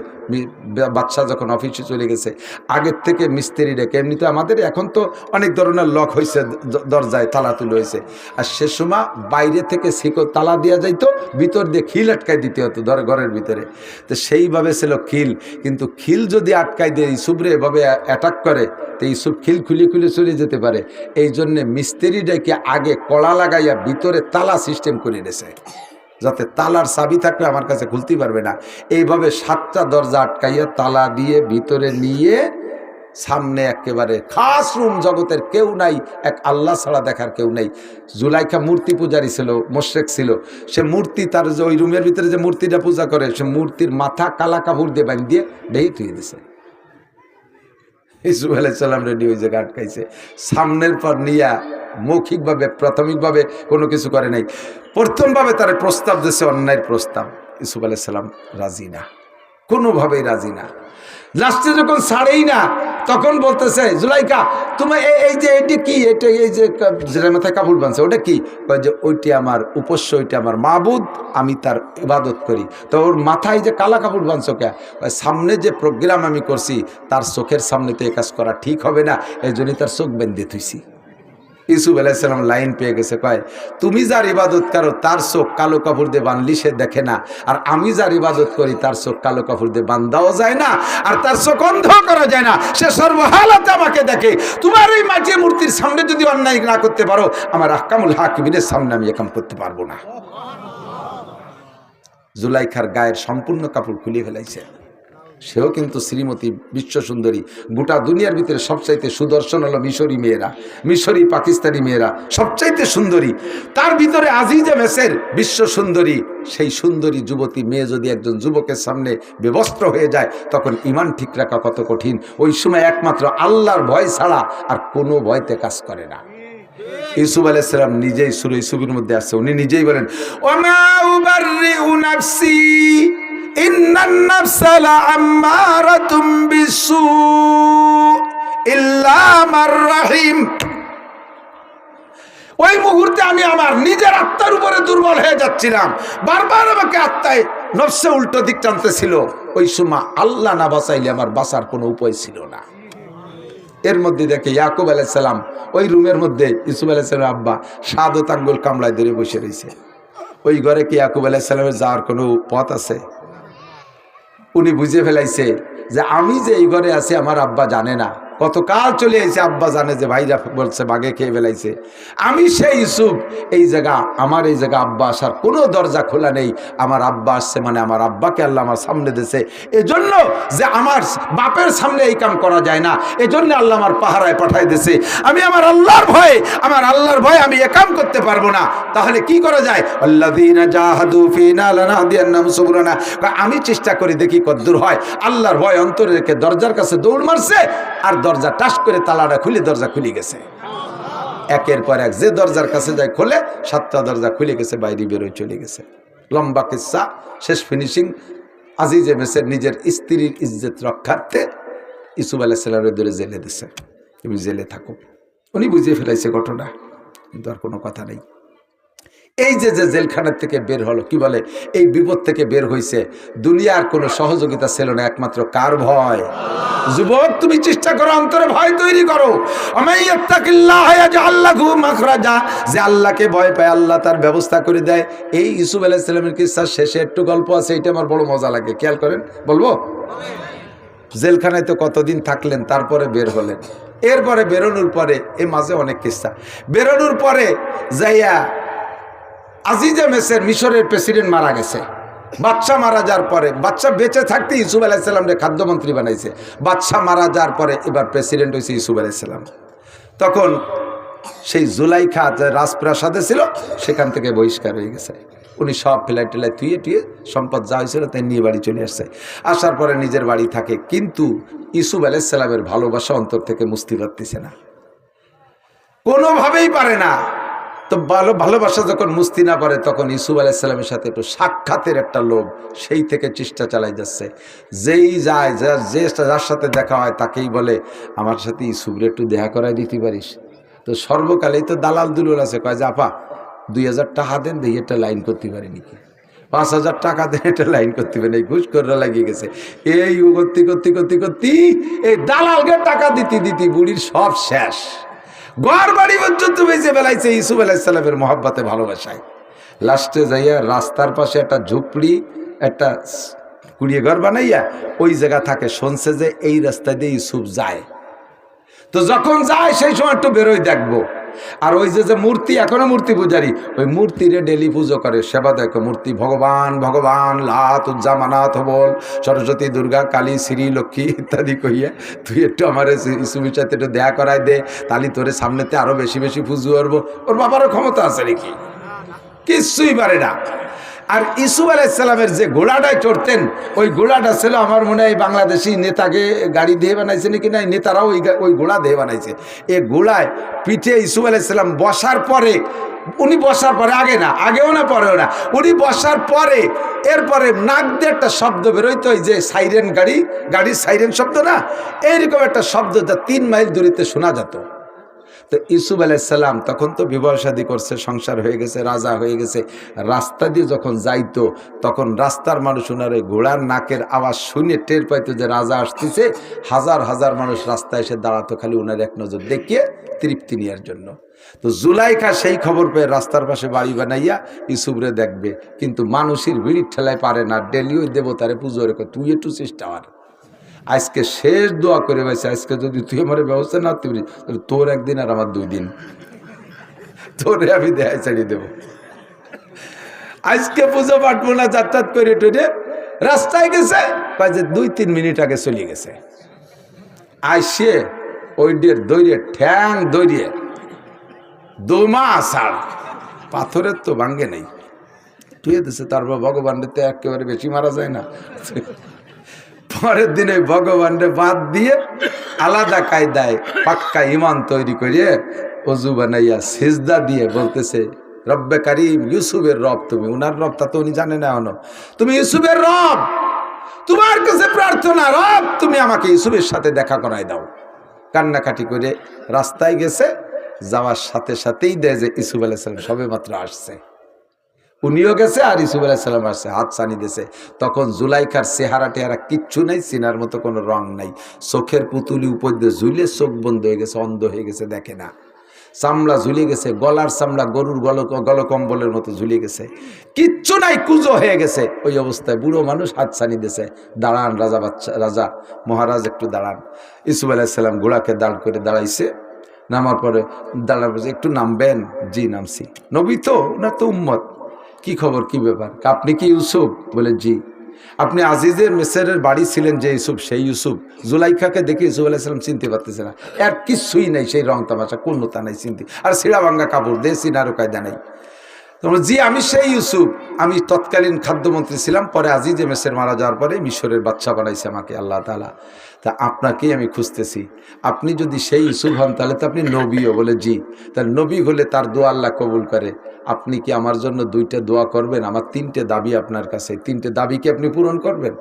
বাচ্চা যখন অফিসে চলে গেছে, আগের থেকে মিস্ত্রি ডেকে, এমনিতে আমাদের এখন তো অনেক ধরনের লক হয়েছে, দরজায় তালা তুলে হয়েছে, আর সে সময় বাইরে থেকে শিকড় তালা দেওয়া যাইতো, ভিতর দিয়ে খিল আটকাই দিতে হতো ঘরের ভিতরে। তো সেইভাবে ছিল খিল, কিন্তু খিল যদি আটকাই দিয়ে ইউসুফরে এভাবে অ্যাটাক করে, তো ইউসুফ খিল খুলে খুলে চলে যেতে পারে। এই জন্যে মিস্ত্রি ডেকে আগে কড়া লাগাইয়া ভিতরে তালা সিস্টেম করে দিয়েছে, যাতে তালার চাবি থাকলে আমার কাছে খুলতে পারবে না। এইভাবে 7টা দরজা আটকাইয়া তালা দিয়ে ভিতরে নিয়ে সামনে একেবারে খাস রুম, জগতের কেউ নাই, এক আল্লাহ ছাড়া দেখার কেউ নেই। জুলাইখা মূর্তি পূজারী ছিল, মোশরেক ছিল। সে মূর্তি, তার যে ওই রুমের ভিতরে যে মূর্তিটা পূজা করে, সে মূর্তির মাথা কালা কাপড় দিয়ে বাঁধিয়ে ঢেকে থুয়ে দিছে। ইউসুফ আলাইহিস সালাম রেডি ওই জায়গা আটকাইছে। সামনের পর নিয়া মৌখিকভাবে প্রাথমিকভাবে কোনো কিছু করে নাই, প্রথমভাবে তার প্রস্তাব দিয়েছে, অন্যায়ের প্রস্তাব। ইউসুফ আলাইহিস সালাম রাজি না, কোনোভাবেই রাজি না। লাস্টে যখন ছাড়েই না, তখন বলতেছে, জুলাইখা তুমি এই যে এইটি কি, এটা এই যে যেটা মাথায় কাপড় বাঁধছে ওটা কি? যে ওইটি আমার উপাস্য, ওইটি আমার মাবুদ, আমি তার ইবাদত করি। তো ওর মাথায় যে কালা কাপড় বাঁধছো কে? সামনে যে প্রোগ্রাম আমি করছি, তার চোখের সামনে তো এ কাজ করা ঠিক হবে না, এই জন্যই তার চোখ বেঁধে থুইছি। ইউসুফ আলাইহিস সালাম লাইন পেয়ে গেছে, কয় তুমি যার ইবাদত করো তার চোখ কালো কাপড় দিয়ে বাঁধলি সে দেখে না, আর আমি যার ইবাদত করি তার চোখ কালো কাপড় দিয়ে বাঁধাও যায় না, আর তার চোখ অন্ধ করা যায় না, সে সর্বহালাতে আমাকে দেখে। তোমার এই মাটির মূর্তির সামনে যদি অন্যায় না করতে পারো, আমার আহকামুল হাকিমিনের সামনে আমি এ কাম করতে পারবো না। জুলাইখার গায়ের সম্পূর্ণ কাপড় খুলে ফেলাইছে। সেও কিন্তু শ্রীমতী, বিশ্ব সুন্দরী। গোটা দুনিয়ার ভিতরে সবচাইতে সুদর্শন হলো মিশরি মেয়েরা, মিশরি পাকিস্তানি মেয়েরা সবচাইতে সুন্দরী। তার ভিতরে আজিজে মেসের বিশ্ব সুন্দরী, সেই সুন্দরী যুবতী মেয়ে যদি একজন যুবকের সামনে বেবস্ত্র হয়ে যায়, তখন ইমান ঠিক রাখা কত কঠিন। ওই সময় একমাত্র আল্লাহর ভয় ছাড়া আর কোনো ভয়তে কাজ করে না। ইউসুফ আলাইহিস সালাম নিজেই সূরা ইউসুফের মধ্যে আছে, উনি নিজেই বলেন, ওয়ামা উবাররিউ নাফসি ইন্নান নাফসা লাআম্মারাতুম বিসসু ইল্লা মার রাহিম। ওই মুহূর্তে আমি আমার নিজের আত্মার উপরে দুর্বল হয়ে যাচ্ছিলাম, বারবার আমাকে আত্মায় নফসে উল্টো দিক টানতেছিল। ওই সময় আল্লাহ না বাঁচাইলে আমার বাঁচার কোনো উপায় ছিল না। এর মধ্যে দেখে ইয়াকুব আলাইহিস সালাম ওই রুমের মধ্যে, ইউসুফ আলাইহিস সালামের আব্বা শাহাদাত আঙ্গুল কামড়ায় ধরে বসে রয়েছে। ওই ঘরে কি ইয়াকুব আলাইহিস সালামের যাওয়ার কোনো পথ আছে? উনি বুঝে ফেলাইছে যে আমি যে এই ঘরে আছি আমার আব্বা জানে না, কতকাল চলে এসে আব্বা জানে যে ভাইরা বলছে বাঘে খেয়ে ফেলাইছে। আমি সেই ইউসুফ, এই জায়গা আমার, এই জায়গা আব্বা আসার কোনো দরজা খোলা নেই। আমার আব্বা আসছে মানে আমার আব্বাকে আল্লাহ আমার সামনে দিয়েছে, এজন্য যে আমার বাপের সামনে এই কাম করা যায় না, এজন্য আল্লাহ আমার পাহারায় পাঠাই দিয়েছে। আমি আমার আল্লাহর ভয়ে, আমার আল্লাহর ভয়ে আমি এ কাম করতে পারবো না। তাহলে কি করা যায়? আল্লাযীনা জাহাদু ফীনা লানাহদিয়ান্নাহুম সুবুলানা। আমি চেষ্টা করি দেখি কতদূর হয়। আল্লাহর ভয় অন্তরে রেখে দরজার কাছে দৌড় মারছে, আর দরজা টাস করে তালাটা খুলে দরজা খুলে গেছে। একের পর এক যে দরজার কাছে যায় খোলে, 7টা দরজা খুলে গেছে, বাইরে বেরোয় চলে গেছে। লম্বা কিস্সা, শেষ ফিনিশিং। আজিজে মেসের নিজের স্ত্রীর ইজ্জত রক্ষার্থে ইউসুফ আলাইহিস সালামের ধরে জেলে দিছে, তুমি জেলে থাকো। উনি বুঝিয়ে ফেলাইছে ঘটনা, কিন্তু আর কোনো কথা নেই। এই যে জেলখানার থেকে বের হলো, কি বলে, এই বিপদ থেকে বের হয়েছে, দুনিয়ার কোনো সহযোগিতা ছিল না, একমাত্র কার ভয়? যুবক, তুমি চেষ্টা করো, অন্তরে ভয় তৈরি করো। যে আল্লাহকে ভয় পায় আল্লাহ তার ব্যবস্থা করে দেয়। এই ইউসুফ আলাইহিস সালামের কিসসার শেষে একটু গল্প আছে, এটা আমার বড় মজা লাগে, খেয়াল করেন, বলবো। জেলখানায় তো কতদিন থাকলেন, তারপরে বের হলেন। এরপরে বেরোনোর পরে, এই মাঝে অনেক কিস্সা, বেরোনোর পরে যাইয়া আজিজে মেসের মিশরের প্রেসিডেন্ট মারা গেছে। বাদশা মারা যাওয়ার পরে, বাদশা বেঁচে থাকতে ইউসুফ আলাইহিস সালামকে খাদ্যমন্ত্রী বানাইছে। বাদশা মারা যাওয়ার পরে এবার প্রেসিডেন্ট হয়েছে ইউসুফ আলাইহিস সালাম। তখন সেই জুলাইখা যে রাজপ্রাসাদে ছিল, সেখান থেকে বহিষ্কার হয়ে গেছে। উনি সব ফেলাই টেলাই থুয়ে টুয়ে সম্পদ যা হয়েছিল তাই নিয়ে বাড়ি চলে আসছে। আসার পরে নিজের বাড়ি থাকে, কিন্তু ইউসুফ আলাইহিস সালামের ভালোবাসা অন্তর থেকে মুছতে পারতেছে না, কোনোভাবেই পারে না। তো ভালোবাসা যখন মুস্তি না পারে, তখন ইউসুফ আলাইহিস সালামের সাথে একটু সাক্ষাতের একটা লোভ, সেই থেকে চেষ্টা চালাই যাচ্ছে। যেই যায়, যার সাথে দেখা হয় তাকেই বলে আমার সাথে ইউসুফরে একটু দেখা করাই দিতে পারিস। তো সর্বকালেই তো দালাল দুলুল আছে, কয় যে আপা 2000 টাকা দেন, দেখি একটা লাইন করতে পারি নাকি, 5000 টাকা দেন, একটা লাইন করতে পারি নাকি, ঘুষ করে লাগিয়ে গেছে। এই করতে করতে করতে করতে এই দালালকে টাকা দিতে দিতে বুড়ির সব শেষ, ঘর বাড়ি পর্যন্ত বেঁচে বেলাইছে ইউসুফ আলাইহিস সালামের মহব্বতে, ভালোবাসায়। লাস্টে যাইয়া রাস্তার পাশে একটা ঝুপড়ি, একটা কুড়িয়ে ঘর বানাইয়া ওই জায়গা থাকে। শুনছে যে এই রাস্তা দিয়ে ইউসুফ যায়, তো যখন যায় সেই সময় একটু বেরোয় দেখবো। আর ওই যে মূর্তি, এখনো মূর্তি পূজারি, ওই মূর্তিরে ডেলি পুজো করে, সেবা দেখো মূর্তি, ভগবান ভগবান লাত উজ্জামানাথ বল, সরস্বতী দুর্গা কালী শ্রী লক্ষ্মী ইত্যাদি কইয়া তুই একটু আমার ইসুফের সাথে একটু দেখা করাই দে, তাহলে তোরে সামনেতে আরো বেশি বেশি পুজো করবো। ওর বাবারও ক্ষমতা আছে নাকি? কিচ্ছুই পারে না। আর ইউসুফ আলাইহিস সালামের যে ঘোড়াটায় চড়তেন, ওই ঘোড়াটা ছিল আমার মনে হয় বাংলাদেশি নেতাকে গাড়ি দিয়ে বানাইছে নাকি, না নেতারাও ওই ঘোড়া দিয়ে বানাইছে। এই ঘোড়ায় পিঠে ইউসুফ আলাইহিস সালাম বসার পরে, উনি বসার পরে, আগে না, আগেও না পরেও না, উনি বসার পরে এরপরে নাক দিয়ে একটা শব্দ বেরোইতো, ওই যে সাইরেন, গাড়ির সাইরেন শব্দ না, এইরকম একটা শব্দ যা 3 মাইল দূরিতে শোনা যেত। তো ইউসুফ আলাইহিস সালাম তখন তো বিবাহ শাদী করছে, সংসার হয়ে গেছে, রাজা হয়ে গেছে। রাস্তা দিয়ে যখন যাইতো, তখন রাস্তার মানুষ ওনার ওই ঘোড়ার নাকের আওয়াজ শুনে টের পাইতো যে রাজা আসতেছে। হাজার হাজার মানুষ রাস্তায় এসে দাঁড়াতো, খালি ওনার এক নজর দেখিয়ে তৃপ্তি নেওয়ার জন্য। তো জুলাইখা সেই খবর পেয়ে রাস্তার পাশে বাড়ি বানাইয়া ইউসুফরে দেখবে, কিন্তু মানুষের ভিড়ির ঠেলায় পারে না, ডেলি ওই দেবতারে পুজো রেখে তুই একটু চেষ্টা কর। আজকে শেষ দোয়া করে পাইছে, আজকে যদি তুই আমার ব্যবস্থা না করতে পারিস, তাহলে তোর একদিন আর আমার 2 দিন, তোরে আমি দেখাই ছাড়িয়ে দেবো। আজকে পুজো পাঠবো না, যাতায়াত করে টেনে রাস্তায় গেছে, যে 2-3 মিনিট আগে চলে গেছে। আইসে ওই দৈরে ঠ্যাং দৈরিয়ে দোমা আষাঢ়, পাথরের তো ভাঙ্গে নেই, টুয়ে দিছে। তারপর ভগবানের তো একেবারে বেশি মারা যায় না। পরের দিনে ভগবানরে বাদ দিয়ে আলাদা কায়দায় পাক্কা ইমান তৈরি করে অজু বানাইয়া সিজদা দিয়ে বলতেছে, রব্বে কারিম, ইউসুফের রব তুমি। উনার রব তা তো উনি জানে না এখনো, তুমি ইউসুফের রব, তোমার কাছে প্রার্থনা, রব তুমি আমাকে ইউসুফের সাথে দেখা করাই দাও। কান্নাকাটি করে রাস্তায় গেছে, যাওয়ার সাথে সাথেই দেয় যে ইউসুফ আলাইহিস সালাম সবে মাত্র আসছে। উনিও গেছে আর ইউসুফ আলাইহিস সালাম আসছে, হাত ছানি দিয়েছে। তখন জুলাইখার চেহারা টেহারা কিচ্ছু নাই, সিনার মতো কোনো রং নাই, চোখের পুতুলি উপর দিয়ে ঝুলে চোখ বন্ধ হয়ে গেছে, অন্ধ হয়ে গেছে, দেখে না। চামড়া ঝুলে গেছে, গলার চামড়া গরুর গলকম্বলের মতো ঝুলে গেছে, কিচ্ছু নাই, কুজো হয়ে গেছে। ওই অবস্থায় বুড়ো মানুষ হাত ছানি দিয়েছে, দাঁড়ান রাজা মহারাজ একটু দাঁড়ান। ইউসুফ আলাইহিস সালাম ঘোড়াকে দাঁড় করে দাঁড়াইছে, নামার পরে দাঁড়ার একটু নামবেন? জি নামছি। নবী তো, ওনার তো উম্মত। কি খবর, কি ব্যাপার? আপনি কি ইউসুফ? বলে জি। আপনি আজিজের মিসরের বাড়ি ছিলেন যে ইউসুফ, সেই ইউসুফ? জুলাইখাকে দেখে ইউসুফ আলাইহিস সালাম চিনতে পারতেছে না, আর কিছুই নাই, সেই রং তামাশা কোনটা নাই, চিনতে, আর ছিঁড়া ভাঙ্গা কাপড় দিয়ে চিনারও কায়দা নাই। জি আমি সেই ইউসুফ, আমি তৎকালীন খাদ্যমন্ত্রী ছিলাম, পরে আজিজে মিসর মারা যাওয়ার পরে মিশরের বাদশা বানাইছে আমাকে আল্লাহ তাআলা, তা আপনাকেই আমি খুঁজতেছি। আপনি যদি সেই ইউসুফ হন তাহলে তো আপনি নবীও? বলে জি। তাহলে নবী হলে তার দোয়া আল্লাহ কবুল করে, আপনি কি আমার জন্য 2টা দোয়া করবেন? আমার 3টে দাবি আপনার কাছে, 3টে দাবি কি আপনি পূরণ করবেন?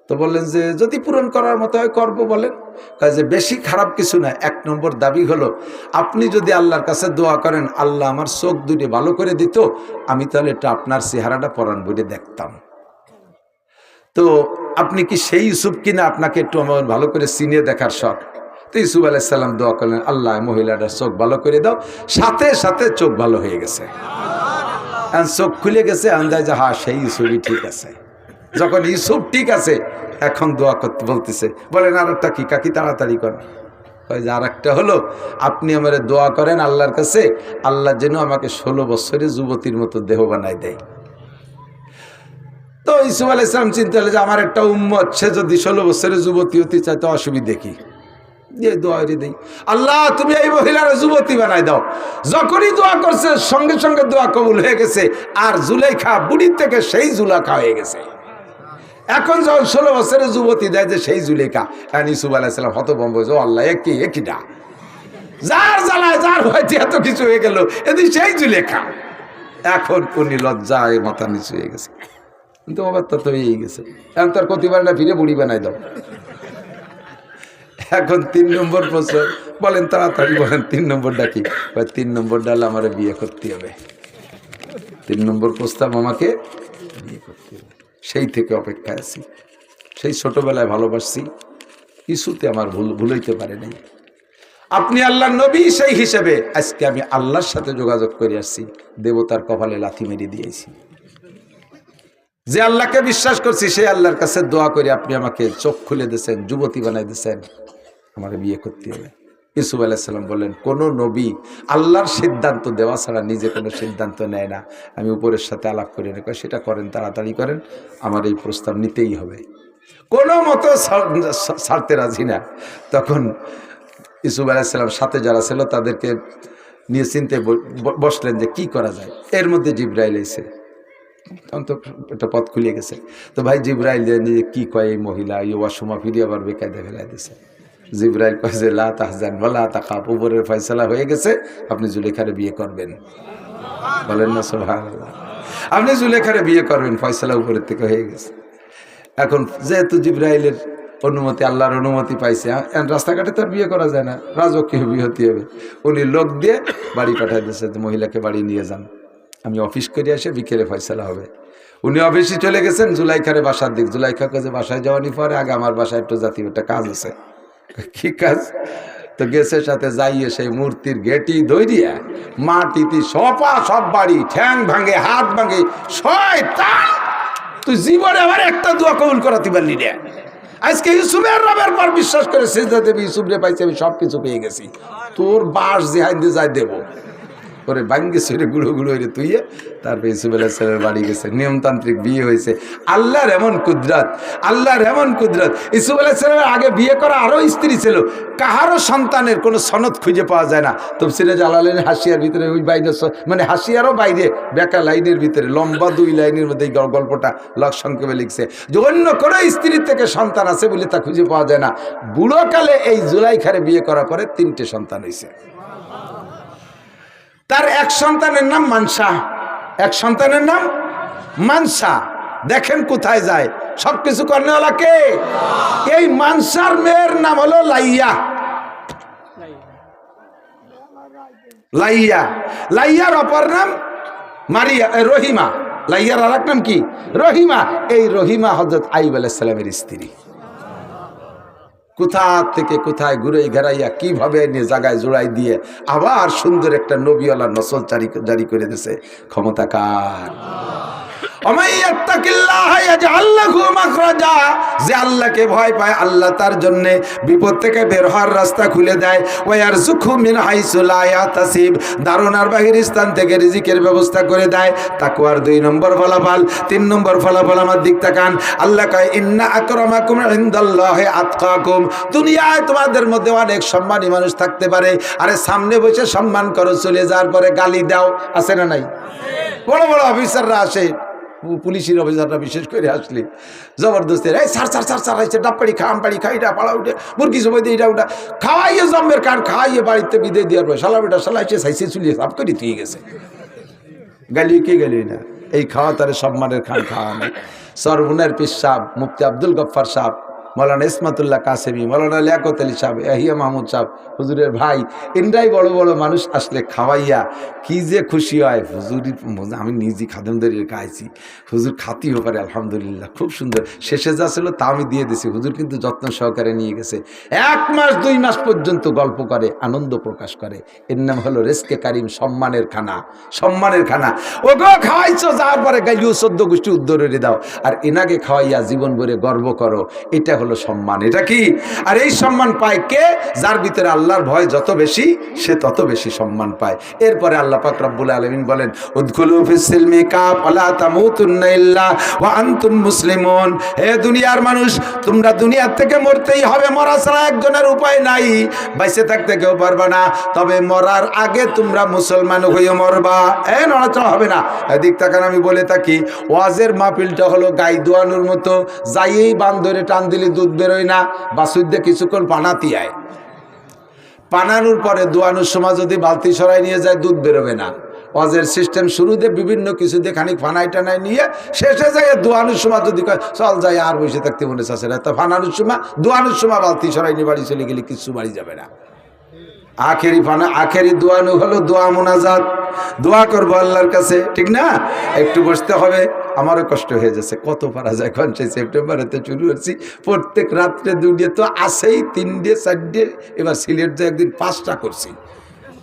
তো বললেন যে যদি পূরণ করার মতো হয় করবো। বলেন, যে বেশি খারাপ কিছু না। 1 নম্বর দাবি হলো, আপনি যদি আল্লাহর কাছে দোয়া করেন আল্লাহ আমার চোখ 2টে ভালো করে দিত, আমি তাহলে এটা আপনার চেহারাটা পরাণ বইয়ে দেখতাম। তো আপনি কি সেই ইউসুফ কিনা, আপনাকে একটু আমার ভালো করে চিনিয়ে দেখার শখ। তো ইউসুফ আলাইহিস সালাম দোয়া করলেন, আল্লাহ মহিলাটার চোখ ভালো করে দাও। সাথে সাথে চোখ ভালো হয়ে গেছে, চোখ খুলে গেছে, আন্দাজ যে হ্যাঁ সেই ইউসুফই ঠিক আছে। যখন ইউসুফ ঠিক আছে, এখন দোয়া করতে বলতেছে। বলেন আর একটা কি কাকি, তাড়াতাড়ি করেন। আর একটা হলো, আপনি আমার দোয়া করেন আল্লাহর কাছে, আল্লাহ যেন আমাকে 16 বছরের যুবতীর মতো দেহ বানাই দেয়। তো ইউসুফ আলাইহিস সালাম চিন্তা হলো যে আমার একটা উম্মত, সে যদি 16 বছরের যুবতী হতে চায় তো অসুবিধে কি? দিয়ে দোয়া দিই, আল্লাহ তুমি এই মহিলার যুবতী বানাই দাও। যখনই দোয়া করছে সঙ্গে সঙ্গে দোয়া কবুল হয়ে গেছে। আর জুলেখা বুড়ির থেকে সেই জুলেখা হয়ে গেছে। এখন যখন 16 বছরের যুবতী দেয় যে সেই জুলেখা, ইউসুফ আলাইহিস সালাম হতভম্ব, ও আল্লাহ একইটা যার জ্বালায় যার হয়তো এত কিছু হয়ে গেল, এদি সেই জুলেখা। এখন উনি লজ্জায় মাথা নিচু হয়ে গেছে, কিন্তু অবস্থা তো হয়েই গেছে। এখন তার প্রতিবার না ফিরে বুড়ি বানাই দাও। এখন 3 নম্বর প্রশ্ন, বলেন তাড়াতাড়ি বলেন 3 নম্বরটা কি? 3 নম্বরটা হলো আমার বিয়ে করতে হবে। 3 নম্বর প্রস্তাব আমাকে বিয়ে করতে হবে। সেই থেকে অপেক্ষায় আছি, সেই ছোটবেলায় ভালোবাসছি, কিছুতে আমার ভুল হইতে পারে নাই। আপনি আল্লাহর নবী, সেই হিসেবে আজকে আমি আল্লাহর সাথে যোগাযোগ করে আসছি, দেবতার কপালে লাথি মেরে দিয়েছি। যে আল্লাহকে বিশ্বাস করছি সেই আল্লাহর কাছে দোয়া করে আপনি আমাকে চোখ খুলে দিয়েছেন, যুবতী বানাই দিয়েছেন, আমাকে বিয়ে করতে হবে। ইউসুফ আলাইহিস সালাম বললেন, কোনো নবী আল্লাহর সিদ্ধান্ত দেওয়া ছাড়া নিজে কোনো সিদ্ধান্ত নেয় না। আমি উপরের সাথে আলাপ করে রেখে সেটা করেন, তাড়াতাড়ি করেন, আমার এই প্রস্তাব নিতেই হবে, কোনো মতো ছাড়তে রাজি না। তখন ইউসুফ আলাইহিস সালাম সাথে যারা ছিল তাদেরকে নিয়ে চিনতে বসলেন যে কি করা যায়। এর মধ্যে জিবরাইল এসে, তখন তো একটা পথ খুলে গেছে। তো ভাই জিবরাইল যে কি কয় এই মহিলা, এই ওয়াসমা ফিরে আবার বেকায়দা ফেলাই দিছে। জিবরাইল কয় যে লা তাহজান ওয়ালা তাখাফ, উপরের ফয়সালা হয়ে গেছে, আপনি জুলেখারে বিয়ে করবেন। বলেন না সুবহানাল্লাহ। আপনি জুলেখারে বিয়ে করবেন, ফয়সালা উপরের থেকে হয়ে গেছে। এখন যেহেতু জিবরাইলের অনুমতি, আল্লাহর অনুমতি পাইছে, রাস্তাঘাটে তো আর বিয়ে করা যায় না, রাজকীয় বিয়ে হতে হবে। উনি লোক দিয়ে বাড়ি পাঠাই দিয়েছে, মহিলাকে বাড়ি নিয়ে যান, আমি অফিস করে এসে বিকেলে ফয়সালা হবে। উনি অফিসে চলে গেছেন জুলাইখারে বাসার দিক। জুলাইখা কাজে বাসায় যাওয়ানি পরে আগে আমার বাসায় একটু জাতীয় একটা কাজ আছে। কি কাজ? তো গেছে সাথে যাইয়ে সেই মূর্তির গেটি দইরিয়া মাটিতে সপা সব বাড়ি, ঠ্যাং ভাঙে, হাত ভাঙে, শয়তান তুই জীবনে আবার একটা দোয়া কবুল করাতে পারলি রে। আজকে ইউসুফের রবের পর বিশ্বাস করে সিজদা দেবী, ইউসুফ রে পাইছি, আমি সব কিছু পেয়ে গেছি, তোর বাস জেহাই দিয়ে যাই দেবো করে ভাঙ্গে সরে গুঁড়ো গুঁড়ো হয়ে তুই। তারপরে ইউসুফ আলাইহিস সালামের বাড়ি গেছে, নিয়মতান্ত্রিক বিয়ে হয়েছে। আল্লাহর এমন কুদরত, আল্লাহর এমন কুদরত। ইউসুফ আলাইহিস সালামের আগে বিয়ে করা আরও স্ত্রী ছিল, কাহারও সন্তানের কোনো সনদ খুঁজে পাওয়া যায় না। তফসিরে জালালাইন হাসিয়ার ভিতরে ওই বাইরে, মানে হাসিয়ারও বাইরে বেকা লাইনের ভিতরে লম্বা 2 লাইনের মধ্যে এই গল্পটা সংক্ষেপে লিখছে যে অন্য কোনো স্ত্রীর থেকে সন্তান আছে বলে তা খুঁজে পাওয়া যায় না। বুড়োকালে এই জুলাইখারে বিয়ে করার পরে 3টে সন্তান হয়েছে। তার এক সন্তানের নাম মানসা, এক সন্তানের নাম মানসা। দেখেন কোথায় যায়, সবকিছু করনেওয়ালা কে? এই মানসার মেয়ের নাম হলো লাইয়া। লাইয়া, লাইয়ার অপর নাম মারিয়া, রহিমা। লাইয়ার আর এক নাম কি? রহিমা। এই রহিমা হযরত আইয়ুব আলাইহিস সালামের স্ত্রী। কোথা থেকে কোথায় ঘুরে ঘেরাইয়া কিভাবে নিয়ে জায়গায় জোড়াই দিয়ে আবার সুন্দর একটা নবীওয়ালা নসল জারি করে দিয়েছে। ক্ষমতা কার? যে আল্লাহকে ভয় পায় আল্লাহ তার জন্য বিপদ থেকে বের হওয়ার রাস্তা খুলে দেয়। দারুণার বাহির স্থান থেকে রিজিকের ব্যবস্থা করে দেয়। তাকওয়ার 2 নম্বর ফলাফল। 3 নম্বর ফলাফল আমার দিক তাকান। আল্লাহ কয় ইন্না আকরামাকুম ইনদাল্লাহি আতকাকুম। দুনিয়ায় তোমাদের মধ্যে অনেক সম্মানী মানুষ থাকতে পারে, আরে সামনে বসে সম্মান করো, চলে যাওয়ার পরে গালি দাও, আছে না নাই? বড় বড় অফিসাররা আসে, পুলিশের অফিসাররা বিশেষ করে আসলে জবরদস্তি, এই সার সার সার সার আইছে, ডাবপাড়ি খা, আমপাড়ি খা, এটা পাড়া উঠে মুরগি সময় দিয়ে এটা ওটা খাওয়াইয়ে জম্মের কান খাওয়াইয়ে বাড়িতে বিদে দেওয়ার পর শালা বেটা শালাইছে সাইসে চুলিয়ে সাফ করে দিয়ে গেছে। গালি কে গালি না, এই খাওয়া তারে সম্মানের খান খাওয়া নেই। সরবুনের পীর সাহেব, মুফতি আব্দুল গফফার সাহেব, মৌলানা ইসমাতুল্লাহ কাসেমি, মৌলানা লিয়াকত আলী সাহেব, ইয়াহিয়া মাহমুদ সাহেব, হুজুরের ভাই, ইন্দ্রাই বড় বড় মানুষ আসলে খাওয়াইয়া কি যে খুশি হয়। হুজুরি আমি নিজে খাদেমদের খাইছি, হুজুর খাতিও পারে আলহামদুলিল্লাহ, খুব সুন্দর। শেষে যা ছিল তা আমি দিয়ে দিছি, হুজুর কিন্তু যত্ন সহকারে নিয়ে গেছে। 1 মাস 2 মাস পর্যন্ত গল্প করে, আনন্দ প্রকাশ করে। এর নাম হলো রেজকে কারিম, সম্মানের খানা, সম্মানের খানা। ওগো খাওয়াইছো, যাওয়ার পরে গাইলিও 14 গোষ্ঠী উদ্ধারে দাও, আর এনাকে খাওয়াইয়া জীবন ভরে গর্ব করো। এটা হলো সম্মান। এটা কি? আর এই সম্মান পায় কে? যার ভিতরে আল্লাহর ভয় যত বেশি সে তত বেশি সম্মান পায়। এরপরে আল্লাহ পাক রব্বুল আলামিন বলেন উদখুলু ফিস সিলমি কাফা লা তামুতুন্না ইল্লা ওয়া আনতুম মুসলিমুন। হে দুনিয়ার মানুষ, তোমরা দুনিয়ার থেকে মরতেই হবে, মরা ছাড়া একজনের উপায় নাই, বাইসে থাকতে কেউ পারবে না, তবে মরার আগে তোমরা মুসলমান হয়ে মরবা। নড়াচড়া হবে না। এদিক তাকান, আমি বলে থাকি ওয়াজের মাহফিলটা হলো গাই দোয়ানোর মতো, যাইয়েই বান ধরে টান দিলে দুধ বেরোয় না, বাসুদ্দে কিছুক্ষণ পানাতি আয়, পানানোর পরে দোয়ানোর সময় যদি বালতি সরাই নিয়ে যায় দুধ বেরোবে না। ওয়াজের সিস্টেম শুরুতে বিভিন্ন কিছু দিয়ে খানিক ফানাই টানাই নিয়ে শেষে যায় দোয়ানোর সময় যদি কয় চল যাই আর বসে থাকতে মনে চাচ্ছে না, তা ফানানোর সময় দোয়ানোর সময় বালতি সরাই নিয়ে বাড়ি চলে গেলে কিছু বাড়ি যাবে না। আখেরি ফানা, আখেরি দোয়ানো হলো দোয়া মোনাজাত, দোয়া করবো আল্লাহর কাছে, ঠিক না? একটু বসতে হবে। আমারও কষ্ট হয়ে যাচ্ছে, কত পারা যায়, এখন সেই সেপ্টেম্বরেতে শুরু করছি, প্রত্যেক রাত্রে 2 তো আসেই, 3 4, এবার সিলেট যে একদিন 5টা করছি,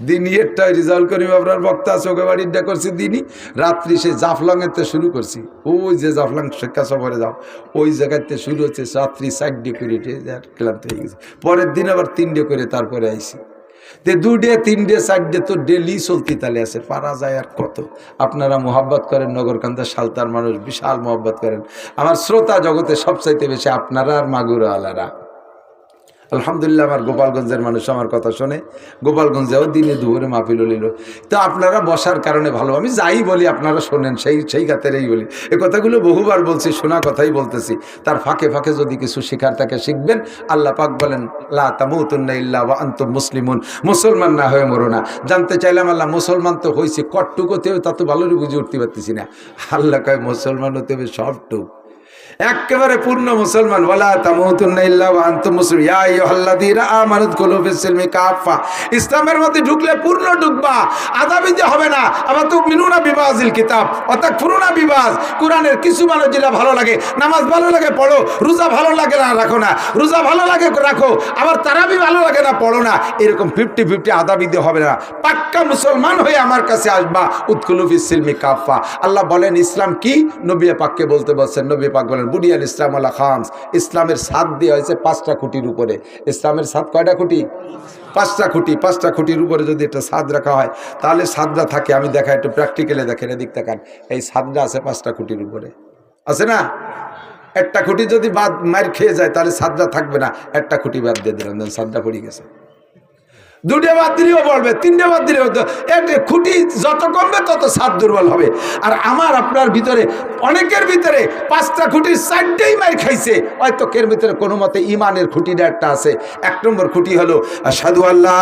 দিনই একটা রেজাল্ট করি, আপনার বক্তা আছে ওকে বাড়িটা করছি দিনই, রাত্রি সে জাফলংয়েতে শুরু করছি, ওই যে জাফলং শিক্ষা সফরে যাও ওই জায়গাতে শুরু হচ্ছে, রাত্রি 4 করে ক্লান্ত হয়ে গেছে, পরের দিন আবার 3 করে তারপরে আইসি। 2 3 4 তো ডেলি চলতি তালে আছে, পারা যায় আর কত। আপনারা মোহাব্বত করেন, নগরকান্দা সালতার মানুষ বিশাল মোহাব্বত করেন। আমার শ্রোতা জগতে সবচাইতে বেশি আপনারা আর মাগুরা আলারা। আলহামদুলিল্লাহ, আমার গোপালগঞ্জের মানুষ আমার কথা শোনে, গোপালগঞ্জেও দিনে দুপুরে মাহফিল হলিল। তো আপনারা বসার কারণে ভালো, আমি যাই বলি আপনারা শোনেন, সেই খাতেরেই বলি। এই কথাগুলো বহুবার বলছি, শোনা কথাই বলতেছি, তার ফাঁকে ফাঁকে যদি কিছু শেখার থাকে শিখবেন। আল্লাহ পাক বলেন লা তামুতুন্না ইল্লা ওয়া আনতুম মুসলিমুন, মুসলমান না হয়ে মরো না। জানতে চাইলাম আল্লাহ মুসলমান তো হয়েছে কটটুকুতেও, তা তো ভালোই বুঝে উঠতে পারতেছি না। আল্লাহ কয় মুসলমান হতে হবে সবটুক, একেবারে পূর্ণ মুসলমান। ওয়ালা তামুতুন্না ইল্লা ওয়া আনতুম মুসলিমুন ইয়া আইয়ুহাল্লাযীনা আমানু উদখুলু ফিস সিলমি কাফা, ইসলামের মধ্যে ঢুকলে পূর্ণ ঢুকবা, আধা বিধে হবে না। আবার তুমিনুনা বিবাযিল কিতাব ওয়া তাকফুরুনা বিবায, কোরআনের কিছু মানুষ যেটা ভালো লাগে, নামাজ ভালো লাগে পড়ো, রোজা ভালো লাগে না রাখো না, রোজা ভালো লাগে রাখো, আবার তারাবি ভালো লাগে না পড়ো না, এরকম 50-50 আধা বিধে হবে না। পাক্কা মুসলমান হয়ে আমার কাছে আসবা, উদখুলু ফিস সিলমি কাফা। আল্লাহ বলেন ইসলাম কি? নবী পাককে বলতে বলছেন, নবী পাক বলেন বুনিয়াল ইসলাম আলা খামস, ইসলামের ছাদ দেওয়া হয়েছে 5টা খুঁটির উপরে। ইসলামের ছাদ কয়টা খুঁটি? 5টা খুঁটি। 5টা খুঁটির উপরে যদি একটা ছাদ রাখা হয় তাহলে ছাদটা থাকে। আমি দেখা একটু প্র্যাকটিক্যালে দেখেন, এদিক তাকান, এই ছাদটা আছে 5টা খুঁটির উপরে, আছে না? একটা খুঁটি যদি বাদ মার খেয়ে যায় তাহলে ছাদটা থাকবে না, একটা খুঁটি বাদ দিয়ে দিলাম, ছাদটা পড়ে গেছে। 2 বাদ দিলেও বলবে, 3 বাদ দিলেও, খুঁটি যত কমবে তত ছাদ দুর্বল হবে। আর আমার আপনার ভিতরে অনেকের ভিতরে 5টা খুঁটির 4টেই মার খাইছে, হয়তো এর ভিতরে কোনো মতে ইমানের খুঁটিটা একটা আছে। 1 নম্বর খুঁটি হলো আশহাদু আল্লা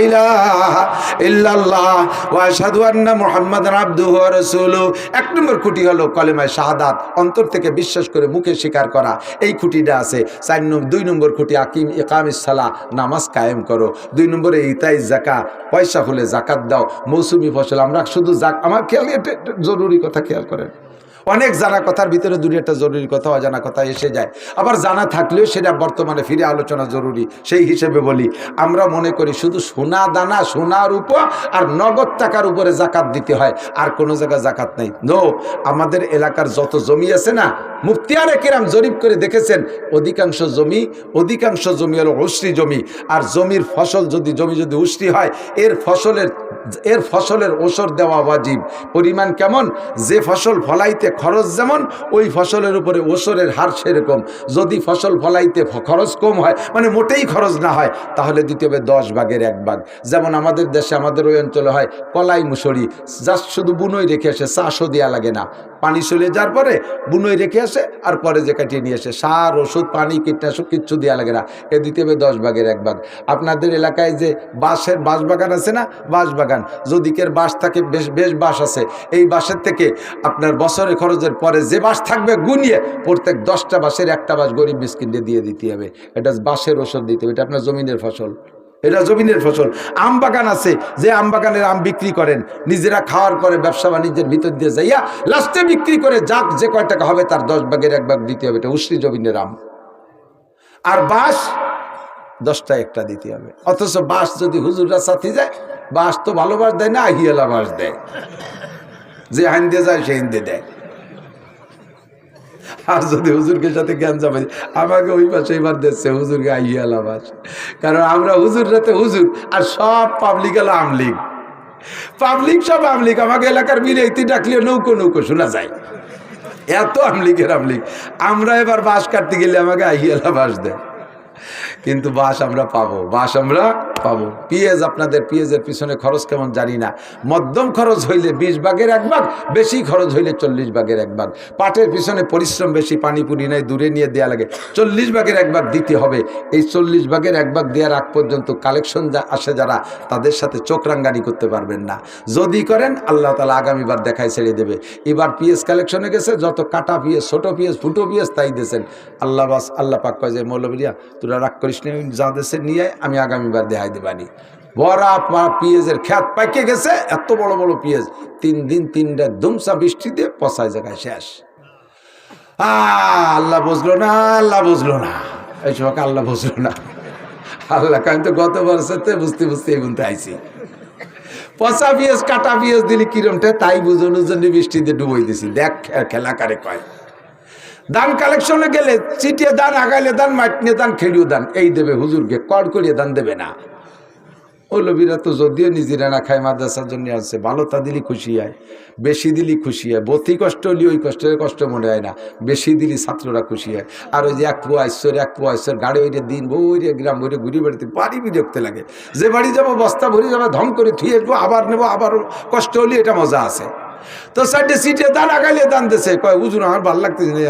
ইলাহা ইল্লাল্লাহ ওয়া আশহাদু আন্না মুহাম্মাদান আবদুহু ওয়া রাসূলুহু। 1 নম্বর খুঁটি হলো কলেমায়ে শাহাদাত, অন্তর থেকে বিশ্বাস করে মুখে স্বীকার করা, এই খুঁটিটা আছে। 2 নম্বর খুঁটি ইকামিস সালাহ, নামাজ কায়েম করো। 2 নম্বরে ইতাই যাকাত, পয়সা হলে যাকাত দাও। মৌসুমি ফসল, আমরা শুধু আমার খেয়াল, এটা জরুরি কথা খেয়াল করেন। অনেক জানা কথার ভিতরে 2-একটা জরুরি কথা, অজানা কথা এসে যায়। আবার জানা থাকলেও সেটা বর্তমানে ফিরে আলোচনা জরুরি। সেই হিসেবে বলি, আমরা মনে করি শুধু সোনা দানা, সোনার উপর আর নগদ টাকার উপরে জাকাত দিতে হয়, আর কোনো জায়গায় জাকাত নেই। নো, আমাদের এলাকার যত জমি আছে না, মুফতিয়ারে কেরাম জরিপ করে দেখেছেন, অধিকাংশ জমি হলো উশরি জমি। আর জমির ফসল জমি যদি উশরি হয়, এর ফসলের ওসর দেওয়া ওয়াজিব। পরিমাণ কেমন? যে ফসল ফলাইতে খরচ যেমন, ওই ফসলের উপরে ওসরের হার সেরকম। যদি ফসল ফলাইতে খরচ কম হয়, মানে মোটেই খরচ না হয়, তাহলে দিতে হবে 10 ভাগের 1 ভাগ। যেমন আমাদের দেশে, আমাদের ওই অঞ্চলে হয় কলাই মুসুরি, জাস্ট শুধু বুনোই রেখে আসে, চাষও দেওয়া লাগে না, পানি চলে যাওয়ার পরে বুনোই রেখে আসে, আর পরে যে কাটিয়ে নিয়ে আসে, সার ওষুধ পানি কীটনাশক কিচ্ছু দেওয়া লাগে না, এ দিতে হবে 10 ভাগের 1 ভাগ। আপনাদের এলাকায় যে বাঁশ বাগান আছে না, বাঁশ বাগান, যদিকের বাঁশ থাকে, বেশ বাঁশ আছে, এই বাঁশের থেকে আপনার বছরের খরচের পরে যে বাঁশ থাকবে গুনিয়ে প্রত্যেক 10টা বাঁশের 1টা বাঁশ গরিব মিসকিনকে দিয়ে দিতে হবে। এটা বাঁশের ওষুধ দিতে হবে, এটা আপনার জমিনের ফসল, এটা জমিনের ফসল। আম বাগান আছে, যে আম বাগানের আম বিক্রি করেন, নিজেরা খাওয়ার পরে ব্যবসা বাণিজ্যের ভিতর দিয়ে যাইয়া লাস্টে বিক্রি করে যাক যে কয় টাকা হবে তার 10 ভাগের 1 ভাগ দিতে হবে, এটা উশরি জমিনের আম। আর বাঁশ 10টা 1টা দিতে হবে। অথচ বাঁশ যদি হুজুররা সাথে যায়, বাঁশ তো ভালো বাঁশ দেয় না, হিয়ালা বাঁশ দেয়, যে হাইন দিয়ে যায় সে হিন্দে দেয়। আর যদি হুজুরকে সাথে জ্ঞান যাবে আমাকে ওই পাশে এবার দিচ্ছে হুজুরকে আইয়ালাম আস, কারণ আমরা হুজুর রাতে হুজুর আর সব পাবলিক এলো আমলিগ, পাবলিক সব আমলিগ। আমাকে এলাকার বিলেতি ডাকলে নৌকো নৌকো শোনা যায়, এত আমলিগের আমলিগ। আমরা এবার বাঁশ কাটতে গেলে আমাকে আইয়ালা বাঁশ দেয়, কিন্তু বাঁশ আমরা পাবো, বাঁশ আমরা পাবো। পেঁয়াজ, আপনাদের পেঁয়াজের পিছনে খরচ কেমন জানি না, মধ্যম খরচ হইলে 20 ভাগের 1 ভাগ, বেশি খরচ হইলে 40 ভাগের 1 ভাগ। পাটের পিছনে পরিশ্রম বেশি, পানিপুরি নাই, দূরে নিয়ে দেওয়া লাগে, 40 ভাগের 1 ভাগ দিতে হবে। এই 40 ভাগের 1 ভাগ দেওয়ার আগ পর্যন্ত কালেকশন আসে যারা, তাদের সাথে চোখ রাঙ্গানি করতে পারবেন না। যদি করেন আল্লাহ তাআলা আগামীবার দেখায় ছেড়ে দেবে। এবার পেঁয়াজ কালেকশনে গেছে, যত কাটা পেঁয়াজ, ছোট পেঁয়াজ, ফুটো পেঁয়াজ তাই দিয়েছেন। আল্লাহ পাক কয় যে মৌলবীরা তোরা রাগ করিস না, যা দেশে নিয়ে আমি আগামীবার দেখাই দেবানি। বড়া পেঁয়াজের খ্যাত পাইকে গেছে, এত বড় বড় পেঁয়াজ, 3 দিন 3 রাত ধুমসা বৃষ্টি দিয়ে পচায় জায়গায় শেষ। আল্লাহ বুঝলো না, আল্লাহ বুঝলো না, এই সময় আল্লাহ বুঝলো না। আল্লাহ আমি তো গত বছরতে বুঝতে বুঝতে এই বলতে আইছি, পচা পেঁয়াজ কাটা পেঁয়াজ দিলি কিরমটা তাই বুঝানোর জন্য বৃষ্টি দিয়ে ডুবই দিছি। দেখ খেলা কারে কয়। দান কালেকশনে গেলে চিটিয়ে দান, আগাইলে দান, মাটনে দান, খেড়িও দান, এই দেবে হুজুরকে, কড় করিয়ে দান দেবে না। মৌলবীরা তো যদিও নিজেরা না খায়, মাদ্রাসার জন্য আছে, ভালো তা দিলি খুশি হয়, বেশি দিলি খুশি হয়। বতি কষ্ট হলে ওই কষ্টের কষ্ট মনে হয় না, বেশি দিলি ছাত্ররা খুশি হয়। আর ওই যে 1 পোয়া ঈশ্বর গাড়ি ওইটা দিন বইরে গ্রাম বইরে ঘুরে বেড়াতে বাড়ি বিরক্ত লাগে। যে বাড়ি যাবো বস্তা ভরে যাবে, ধম করে থুয়ে আসবো, আবার নেবো, আবার কষ্ট হলে এটা মজা আছে। তো সাইডে সিটে দান আগাইলে দান দিছে, কয় হুজুর আমার ভালো লাগতেছে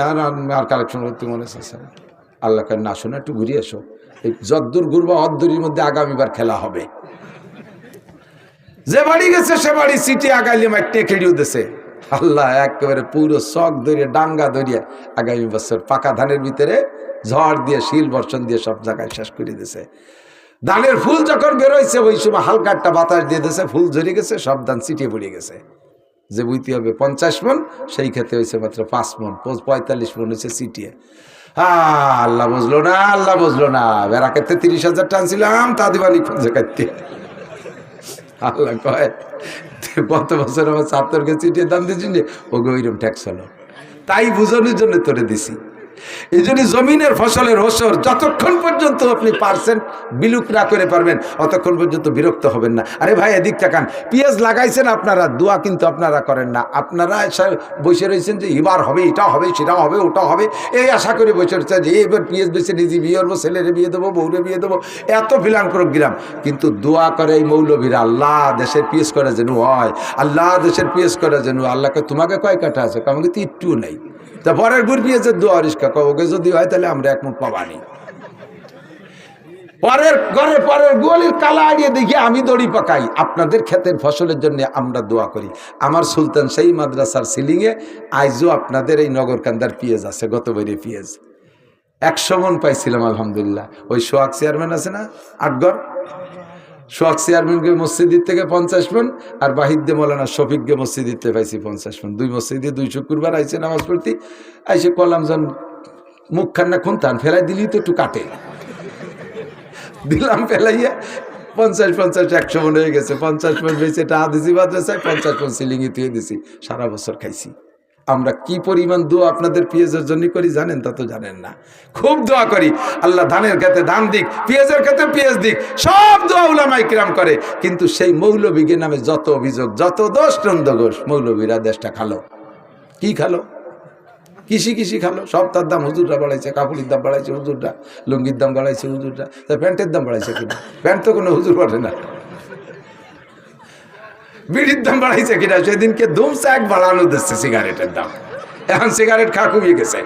আর কালেকশন করতে মনে হচ্ছে। আল্লাহ কয় না, শোনো একটু ঘুরে এসো, এই যদ্দূর ঘুরবা অদ্দূরের মধ্যে আগামীবার খেলা হবে। যে বাড়ি গেছে সে বাড়ি সিটে আগাইলে মাইটে খেড়িও দিছে। আল্লাহ একেবারে পুরো শখ ধরিয়ে ডাঙ্গা ধরিয়ে আগামী বছর পাকা ধানের ভিতরে ঝড় দিয়ে শিল বর্ষণ দিয়ে সব জায়গায় শেষ করে দিছে। ধানের ফুল যখন বেরোইছে ওই সময় হালকা একটা বাতাস দিয়ে দিয়েছে, ফুল ঝরে গেছে, সব ধান ছিটিয়ে পড়ে গেছে। যে বুঝতে হবে 50 মন, সেই ক্ষেত্রে হয়েছে মাত্র 5 মন, 45 মন হয়েছে সিটিয়ে। আল্লাহ বুঝলো না, আল্লাহ বুঝলো না। বেড়া ক্ষেত্রে 30,000 টানছিলাম, তা দিবানি খুঁজে কাটতে। আল্লাহ কয় গত বছর আমার ছাত্রকে চিঠিয়ে দাম দিয়েছি, ওকে ওইরকম ট্যাক্স হলো, তাই বুঝানোর জন্য তোরে দিছি। এই জন্য জমিনের ফসলের ওসর যতক্ষণ পর্যন্ত আপনি পার্সেন্ট বিলুপ না করে পারবেন অতক্ষণ পর্যন্ত বিরক্ত হবেন না। আরে ভাই এদিক তাকান, পেঁয়াজ লাগাইছেন আপনারা, দোয়া কিন্তু আপনারা করেন না। আপনারা বসে রয়েছেন যে এবার হবে, এটা হবে, সেটা হবে, ওটা হবে, এই আশা করে বসে রয়েছে যে এবার পেঁয়াজ বেছে নিজে বিয়ে করবো, ছেলেরে বিয়ে দেবো, বউরে বিয়ে দেবো, এত ফিলান করে গিলাম। কিন্তু দোয়া করে এই মৌলবীরা, আল্লাহ দেশের পেঁয়াজ করে যেন হয়, আল্লাহ দেশের পেঁয়াজ করে যেন। আল্লাহকে তোমাকে কয় কাঠা আছে? আমাকে তো একটুও নেই। তা পরের গুড় পেঁয়াজের দোয়া রিস্কা ওকে যদি হয় তাহলে আমরা একমত পাবানি। পরের ঘরে পরের গোয়ালির কালা আড়িয়ে দেখি আমি দড়ি পাকাই, আপনাদের ক্ষেতের ফসলের জন্য আমরা দোয়া করি। আমার সুলতান সেই মাদ্রাসার সিলিংয়ে আইজও আপনাদের এই নগরকান্দার পেঁয়াজ আছে, গত বইরে পেঁয়াজ 100 মন পাইছিলাম আলহামদুলিল্লাহ। ওই সোহাগ চেয়ারম্যান আছে না আটগড়, সোহাগ চেয়ারম্যানকে মসজিদের থেকে 50 মন, আর বাহিদ্দে মৌলানা শফিককে মসজিদের থেকে পাইছি 50 মন। 2 মসজিদে 2 শুক্রবার আইসে নামাজ পড়তে, আইসে কলাম জন মুখ খান্না খুনতান ফেলাই দিলি তো একটু কাটে দিলাম, ফেলাইয়া 50 100 মন হয়ে গেছে। 50 মন বেঁচে টাকা দিছি মাদ্রাসায়, 50 মন সিলিংয়ে তুই দিছি, সারা বছর খাইছি। আমরা কি পরিমাণ দোয়া আপনাদের পেঁয়াজের জন্য করি জানেন? তা তো জানেন না। খুব দোয়া করি আল্লাহ ধানের ক্ষেত্রে ধান দিক, পেঁয়াজের ক্ষেত্রে পেঁয়াজ দিক, সব দোয়া উলামায়ে কিরাম করে। কিন্তু সেই মৌলবীকে নামে যত অভিযোগ, যত দোষ নন্দ ঘোষ, মৌলবীরা দেশটা খালো। কি খালো? কৃষি খালো, সব তার দাম হুজুররা বাড়াইছে, কাপড়ের দাম বাড়াইছে হুজুররা, লুঙ্গির দাম বাড়াইছে হুজুররা, তা প্যান্টের দাম বাড়াইছে কিনা? প্যান্ট তো কোনো হুজুর বাড়ে না। বিড়ির দাম বাড়াইছে কিনা? সেদিনকে ধুমসা 1 বাড়ানো দিচ্ছে সিগারেটের দাম, এখন সিগারেট খা কমিয়ে গেছে।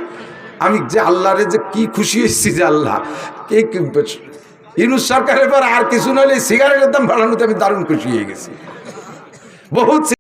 আমি যে আল্লাহরে যে কি খুশি হয়েছি যে আল্লাহ ইউনূস সরকারের পর আর কিছু নইলে সিগারেটের দাম বাড়ানোতে আমি দারুণ খুশি হয়ে গেছি। বহুত